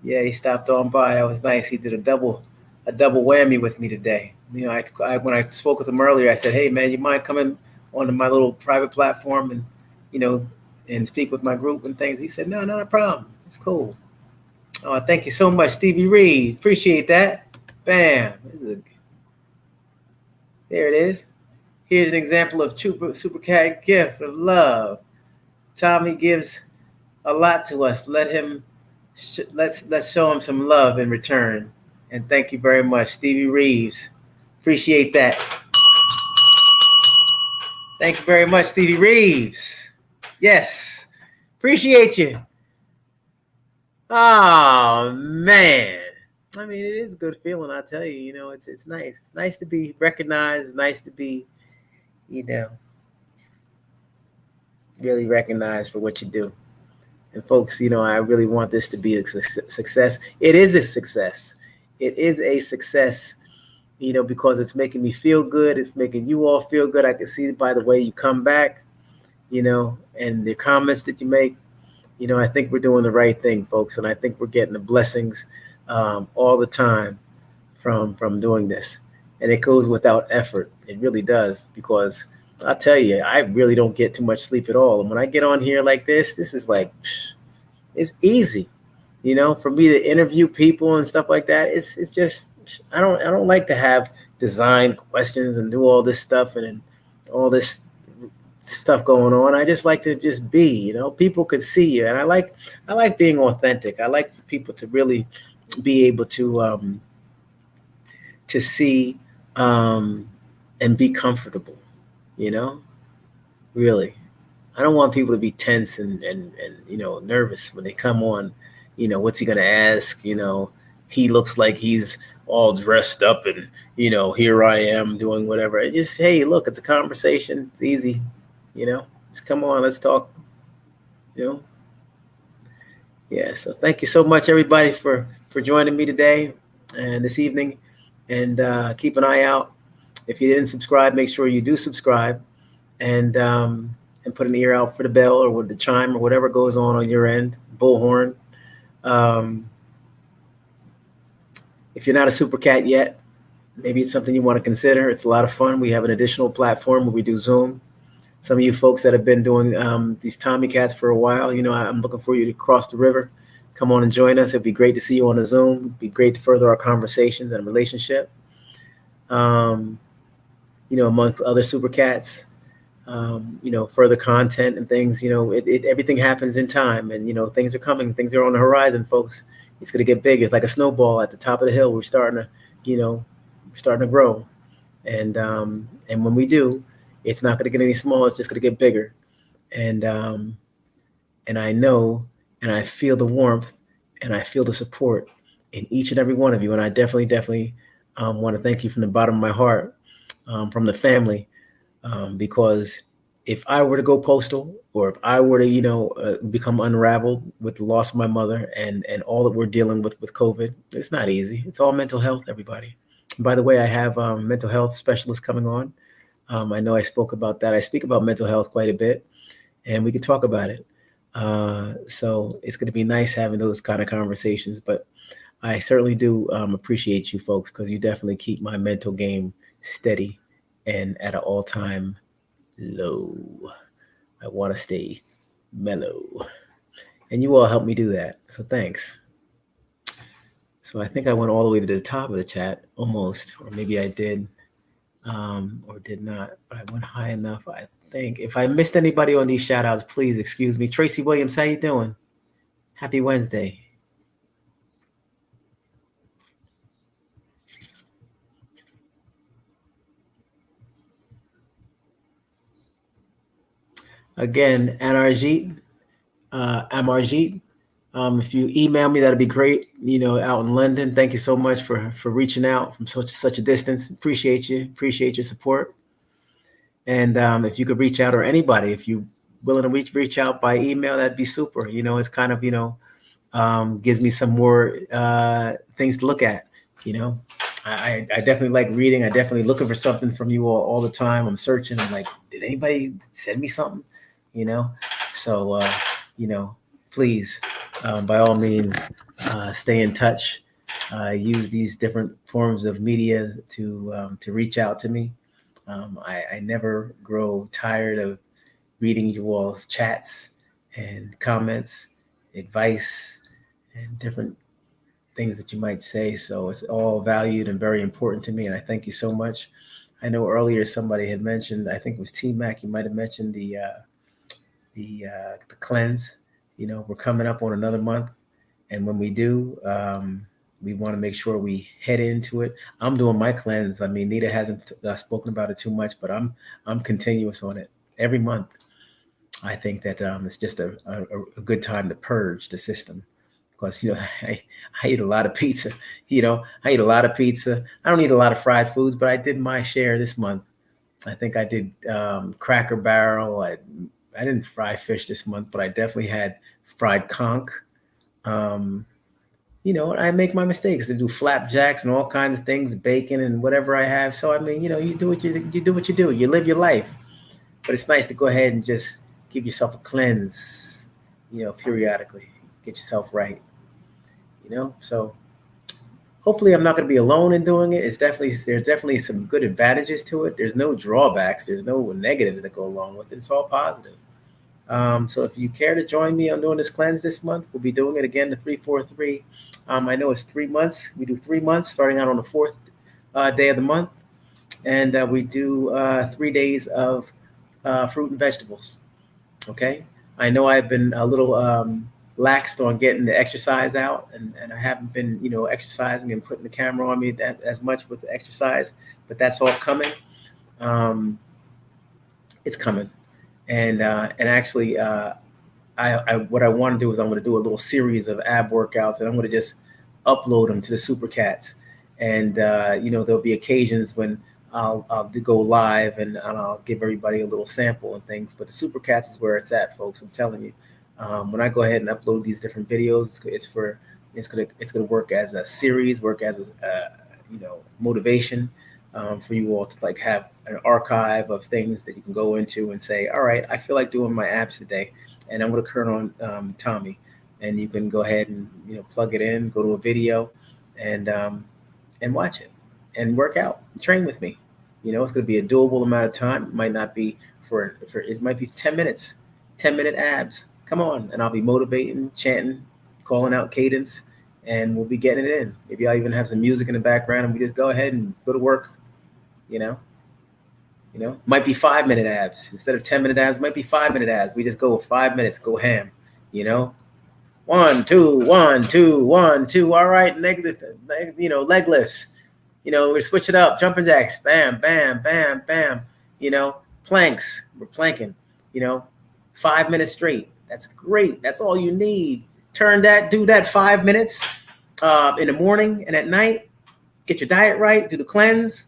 Yeah, he stopped on by. That was nice. He did a double whammy with me today. When I spoke with him earlier, I said, "Hey, man, you mind coming onto my little private platform and and speak with my group and things?" He said, "No, not a problem. It's cool." Oh, thank you so much, Stevie Reed. Appreciate that. Bam. There it is. Here's an example of Super Cat gift of love. Tommy gives a lot to us. Let's show him some love in return. And thank you very much, Stevie Reeves. Appreciate that. Thank you very much, Stevie Reeves. Yes. Appreciate you. Oh, man. I mean, it is a good feeling, I tell you. It's nice. It's nice to be recognized. Nice to be, really recognized for what you do. And folks, I really want this to be a success. It is a success. It is a success, because it's making me feel good. It's making you all feel good. I can see by the way you come back, and the comments that you make. I think we're doing the right thing, folks. And I think we're getting the blessings all the time from doing this. And it goes without effort. It really does, because I'll tell you, I really don't get too much sleep at all. And when I get on here like this is like, it's easy, for me to interview people and stuff like that. It's just, I don't like to have design questions and do all this stuff and all this stuff going on. I just like to just be, people could see you. And I like being authentic. I like for people to really be able to see and be comfortable. Really, I don't want people to be tense and nervous when they come on. What's he gonna ask? He looks like he's all dressed up and here I am doing whatever. Just, hey, look, it's a conversation. It's easy. Just come on, let's talk. Yeah. So thank you so much, everybody, for joining me today and this evening. And keep an eye out. If you didn't subscribe, make sure you do subscribe, and put an ear out for the bell or with the chime or whatever goes on your end, bullhorn. If you're not a Super Cat yet, maybe it's something you want to consider. It's a lot of fun. We have an additional platform where we do Zoom. Some of you folks that have been doing these Tommy Cats for a while, I'm looking for you to cross the river. Come on and join us. It'd be great to see you on the Zoom. It'd be great to further our conversations and relationship. Amongst other Super Cats, further content and things, everything happens in time, and, things are coming, things are on the horizon, folks. It's going to get big. It's like a snowball at the top of the hill. We're starting to grow, And when we do, it's not going to get any smaller. It's just going to get bigger. And I know, and I feel the warmth, and I feel the support in each and every one of you. And I definitely want to thank you from the bottom of my heart, from the family, because if I were to go postal, or if I were to, become unraveled with the loss of my mother and all that we're dealing with COVID, it's not easy. It's all mental health, everybody. And by the way, I have mental health specialists coming on. I know I spoke about that. I speak about mental health quite a bit, and we could talk about it. So it's going to be nice having those kind of conversations. But I certainly do appreciate you folks, because you definitely keep my mental game steady and at an all-time low. I want to stay mellow, and you all help me do that. So thanks. So I think I went all the way to the top of the chat, almost, or maybe I did, or did not. But I went high enough, I think. If I missed anybody on these shout outs, please excuse me. Tracy Williams, how you doing? Happy Wednesday. Again, Amarjeet, if you email me, that'd be great. Out in London, thank you so much for reaching out from such a distance. Appreciate you. Appreciate your support. And if you could reach out, or anybody, if you willing to reach out by email, that'd be super. It's kind of gives me some more things to look at. I definitely like reading. I definitely looking for something from you all the time. I'm searching. I'm like, did anybody send me something? So please, by all means, stay in touch. Use these different forms of media to reach out to me. I never grow tired of reading you all's chats and comments, advice, and different things that you might say. So it's all valued and very important to me, and I thank you so much. I know earlier somebody had mentioned, I think it was T-Mac, you might have mentioned the cleanse. We're coming up on another month, and when we do, we want to make sure we head into it. I'm doing my cleanse. I mean, Nita hasn't spoken about it too much, but I'm continuous on it every month. I think that it's just a good time to purge the system, because I eat a lot of pizza. I eat a lot of pizza. I don't eat a lot of fried foods, but I did my share this month. I think I did Cracker Barrel. I didn't fry fish this month, but I definitely had fried conch. I make my mistakes. I do flapjacks and all kinds of things, bacon and whatever I have. So I mean, you do what you do. You live your life. But it's nice to go ahead and just give yourself a cleanse, periodically. Get yourself right. So hopefully I'm not going to be alone in doing it. There's definitely some good advantages to it. There's no drawbacks. There's no negatives that go along with it. It's all positive. So if you care to join me on doing this cleanse this month, we'll be doing it again, the 3-4-3. I know it's 3 months. We do 3 months, starting out on the 4th day of the month. And we do 3 days of fruit and vegetables. Okay. I know I've been a little laxed on getting the exercise out, and I haven't been, exercising and putting the camera on me as much with the exercise, but that's all coming. It's coming. And actually, what I want to do is I'm going to do a little series of ab workouts, and I'm going to just upload them to the Supercats. And there'll be occasions when I'll go live and I'll give everybody a little sample and things. But the Supercats is where it's at, folks. I'm telling you. When I go ahead and upload these different videos, it's gonna work as a series, work as a motivation for you all to like have an archive of things that you can go into and say, all right, I feel like doing my abs today, and I'm going to turn on Tommy, and you can go ahead and plug it in, go to a video, and watch it and work out, train with me. It's going to be a doable amount of time. It might not be for it might be 10 minutes, 10-minute abs. Come on, and I'll be motivating, chanting, calling out cadence, and we'll be getting it in. Maybe I'll even have some music in the background, and we just go ahead and go to work. Might be 5-minute abs instead of 10-minute abs. Might be 5-minute abs. We just go 5 minutes, go ham. 1, 2, 1, 2, 1, 2. All right, leg lifts. we switch it up, jumping jacks, bam, bam, bam, bam, planks, we're planking, 5 minutes straight. That's great. That's all you need. Do that 5 minutes in the morning and at night. Get your diet right, do the cleanse.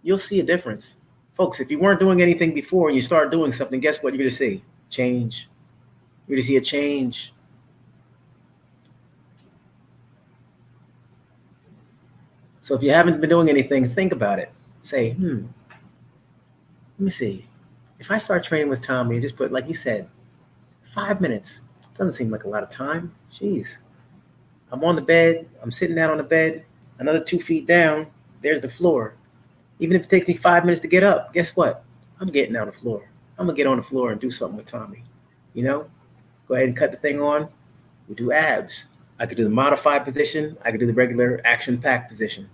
You'll see a difference. Folks, if you weren't doing anything before and you start doing something, guess what you're going to see? Change. You're going to see a change. So if you haven't been doing anything, think about it. Say, let me see. If I start training with Tommy and just put, like you said, 5 minutes, doesn't seem like a lot of time. Jeez. I'm on the bed. I'm sitting down on the bed. Another 2 feet down, there's the floor. Even if it takes me 5 minutes to get up, guess what? I'm getting on the floor. I'm going to get on the floor and do something with Tommy. Go ahead and cut the thing on. We do abs. I could do the modified position. I could do the regular action-packed position.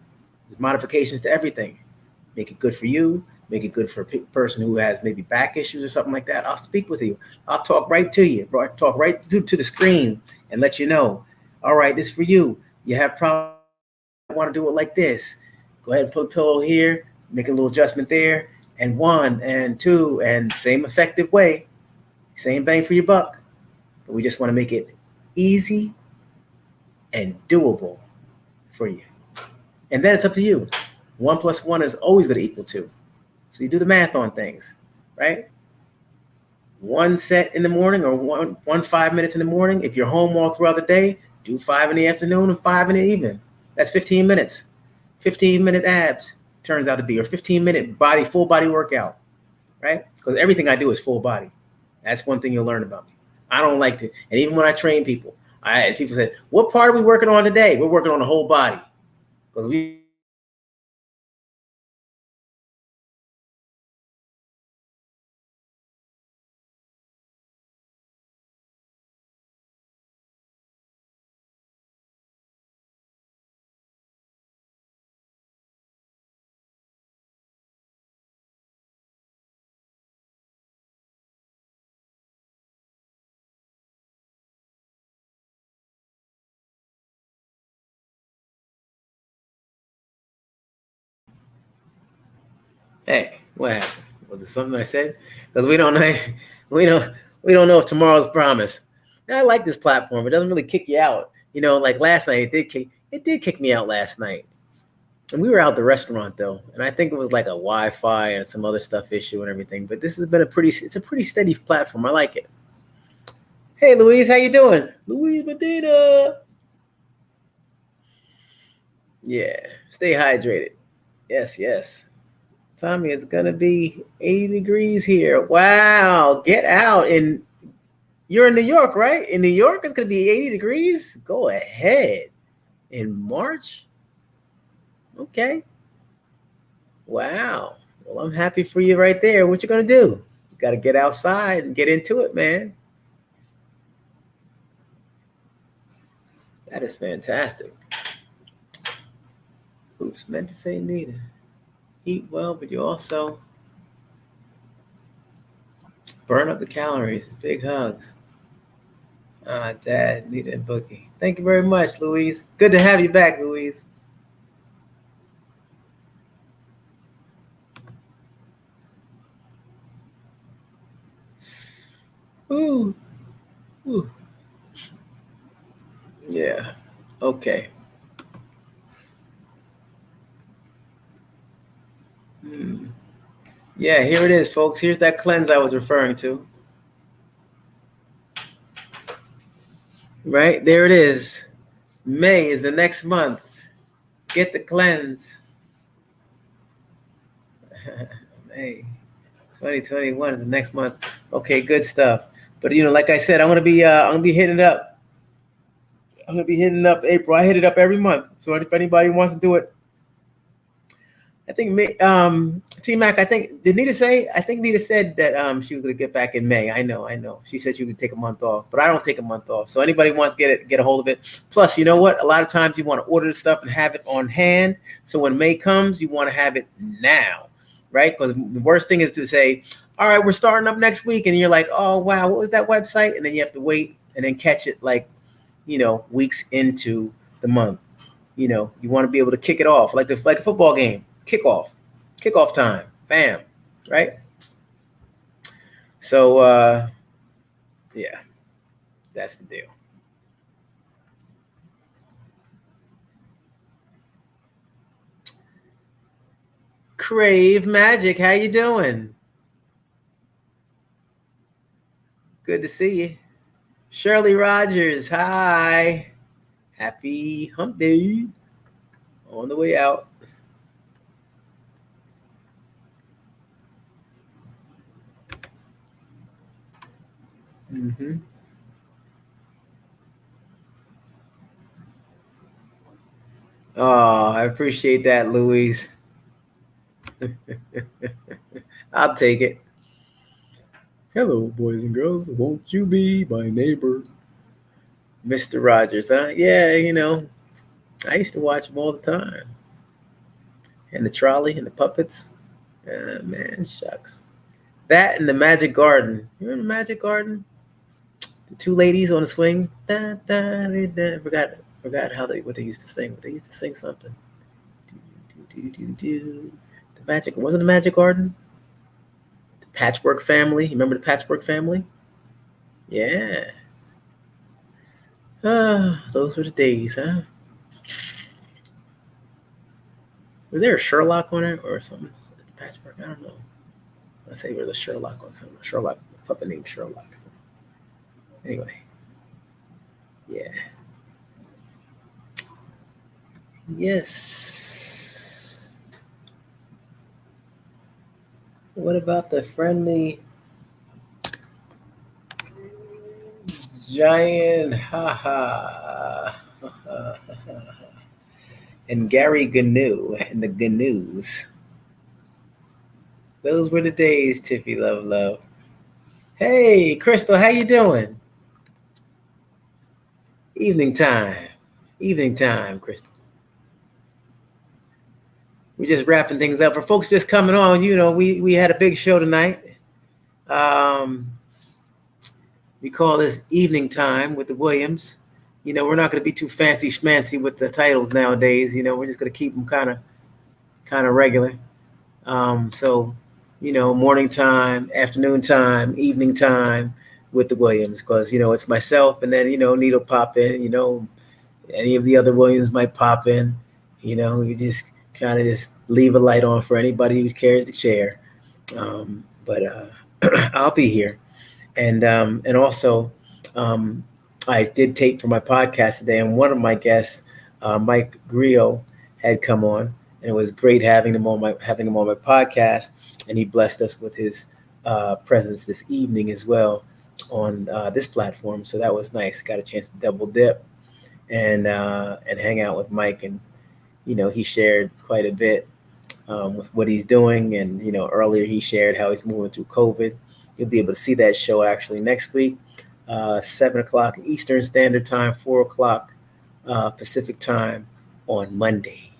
There's modifications to everything. Make it good for you. Make it good for a person who has maybe back issues or something like that. I'll speak with you. I'll talk right to you. Talk right to the screen and let you know. All right, this is for you. You have problems. I want to do it like this. Go ahead and put a pillow here. Make a little adjustment there. And 1 and 2 and same effective way. Same bang for your buck. But we just want to make it easy and doable for you. And then it's up to you. 1 + 1 is always going to equal 2. So you do the math on things, right? 1 set in the morning or one 5 minutes in the morning. If you're home all throughout the day, do 5 in the afternoon and 5 in the evening. That's 15 minutes. 15-minute abs turns out to be, or 15-minute full body workout, right? Because everything I do is full body. That's one thing you'll learn about me. I don't like to, and even when I train people, people said, what part are we working on today? We're working on the whole body. Because hey, what happened? Was it something I said? Because we don't know, we don't know if tomorrow's promise. And I like this platform. It doesn't really kick you out. Like last night, it did kick me out last night. And we were out at the restaurant though, and I think it was like a Wi-Fi and some other stuff issue and everything. But this has been it's a pretty steady platform. I like it. Hey, Louise, how you doing? Louise Medina. Yeah, stay hydrated. Yes. Tommy, it's going to be 80 degrees here. Wow, get out. And you're in New York, right? In New York, it's going to be 80 degrees? Go ahead. In March? Okay. Wow. Well, I'm happy for you right there. What you going to do? You got to get outside and get into it, man. That is fantastic. Oops, meant to say Nita. Eat well, but you also burn up the calories. Big hugs. Dad, Nita, and Bookie. Thank you very much, Louise. Good to have you back, Louise. Ooh. Yeah. Okay. Yeah, here it is, folks. Here's that cleanse I was referring to. Right? There it is. May is the next month. Get the cleanse. May 2021 is the next month. Okay, good stuff. But like I said, I'm gonna be hitting it up. I'm gonna be hitting up April. I hit it up every month. So if anybody wants to do it, I think T-Mac, did Nita say? I think Nita said that she was going to get back in May. I know. She said she would take a month off, but I don't take a month off. So anybody wants to get a hold of it. Plus, you know what? A lot of times you want to order the stuff and have it on hand. So when May comes, you want to have it now, right? Because the worst thing is to say, all right, we're starting up next week. And you're like, oh, wow, what was that website? And then you have to wait and then catch it weeks into the month. You know, you want to be able to kick it off like a football game, kickoff time, bam, right? So yeah, that's the deal. Crave Magic, how you doing? Good to see you. Shirley Rogers, hi. Happy hump day. On the way out. Mm-hmm. Oh, I appreciate that, Louise. I'll take it. Hello, boys and girls. Won't you be my neighbor? Mr. Rogers, huh? Yeah, you know, I used to watch him all the time. And the trolley and the puppets. Man, shucks. That and the Magic Garden. You remember Magic Garden? The two ladies on the swing. Da, da, da, da. Forgot what they used to sing. They used to sing something. The Magic, wasn't the Magic Garden? The Patchwork Family. You remember the Patchwork Family? Yeah. Ah, those were the days, huh? Was there a Sherlock on it or something? Patchwork? I don't know. I say there's a Sherlock on something. Sherlock, a puppet named Sherlock or something. Anyway. Yeah. Yes. What about the friendly giant? Ha ha. And Gary Gnu and the Gnus. Those were the days, Tiffy Love. Hey, Crystal, how you doing? Evening time, Crystal. We're just wrapping things up. For folks just coming on, you know, we had a big show tonight. We call this Evening Time with the Williams. You know, we're not going to be too fancy schmancy with the titles nowadays. You know, we're just going to keep them kind of regular. So, you know, morning time, afternoon time, evening time with the Williams, because, you know, it's myself, and then, you know, Need'll pop in, you know, any of the other Williams might pop in. You know, you just kind of just leave a light on for anybody who cares to share. But I'll be here. And also, I did tape for my podcast today, and one of my guests, Mike Griot, had come on, and it was great having him on my podcast, and he blessed us with his presence this evening as well on this platform. So that was nice. Got a chance to double dip and hang out with Mike, and you know, he shared quite a bit with what he's doing, and you know, earlier he shared how he's moving through COVID. You'll be able to see that show actually next week, 7 o'clock Eastern Standard Time, 4 o'clock Pacific Time on Monday.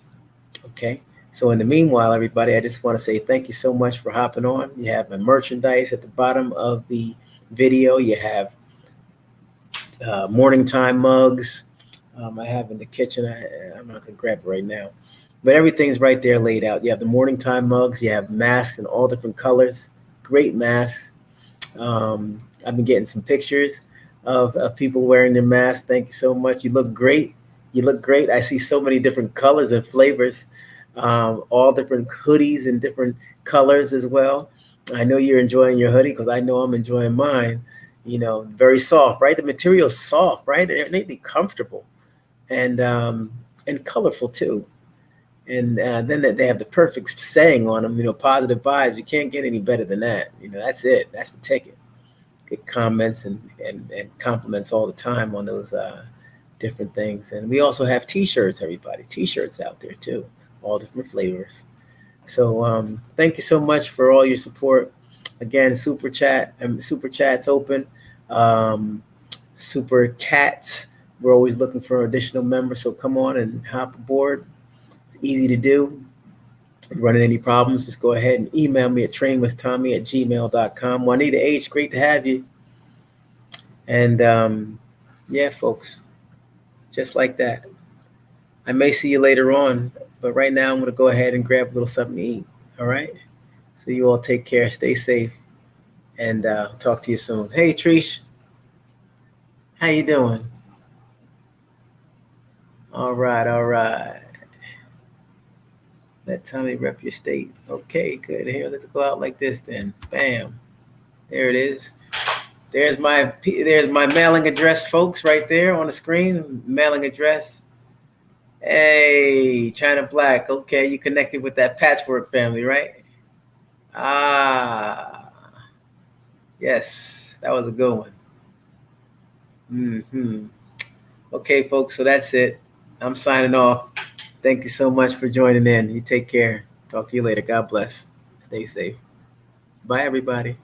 Okay. So in the meanwhile, everybody, I just want to say thank you so much for hopping on. You have the merchandise at the bottom of the video. You have morning time mugs. I have in the kitchen. I'm not going to grab it right now. But everything's right there laid out. You have the morning time mugs. You have masks in all different colors. Great masks. I've been getting some pictures of people wearing their masks. Thank you so much. You look great. I see so many different colors and flavors, all different hoodies and different colors as well. I know you're enjoying your hoodie because I know I'm enjoying mine. You know, very soft, right? The material's soft, right? They're comfortable and colorful too. And then they have the perfect saying on them, you know, positive vibes. You can't get any better than that. You know, that's it. That's the ticket. Get comments and compliments all the time on those different things. And we also have T-shirts, everybody. T-shirts out there too, all different flavors. So thank you so much for all your support. Again, super chat's open. Super cats. We're always looking for additional members. So come on and hop aboard. It's easy to do. Running any problems, just go ahead and email me at trainwithtommy@gmail.com. Juanita H., great to have you. And yeah, folks, just like that. I may see you later on, but right now I'm going to go ahead and grab a little something to eat. All right. So you all take care, stay safe, and talk to you soon. Hey, Trish, how you doing? All right, all right. Let Tommy rep your state. Okay, good. Here, let's go out like this then. Bam. There it is. There's my mailing address, folks, right there on the screen. Mailing address. Hey, China Black. Okay, you connected with that patchwork family, right? Ah, yes, that was a good one. Okay, folks, so that's it. I'm signing off. Thank you so much for joining in. You take care. Talk to you later. God bless. Stay safe. Bye, everybody.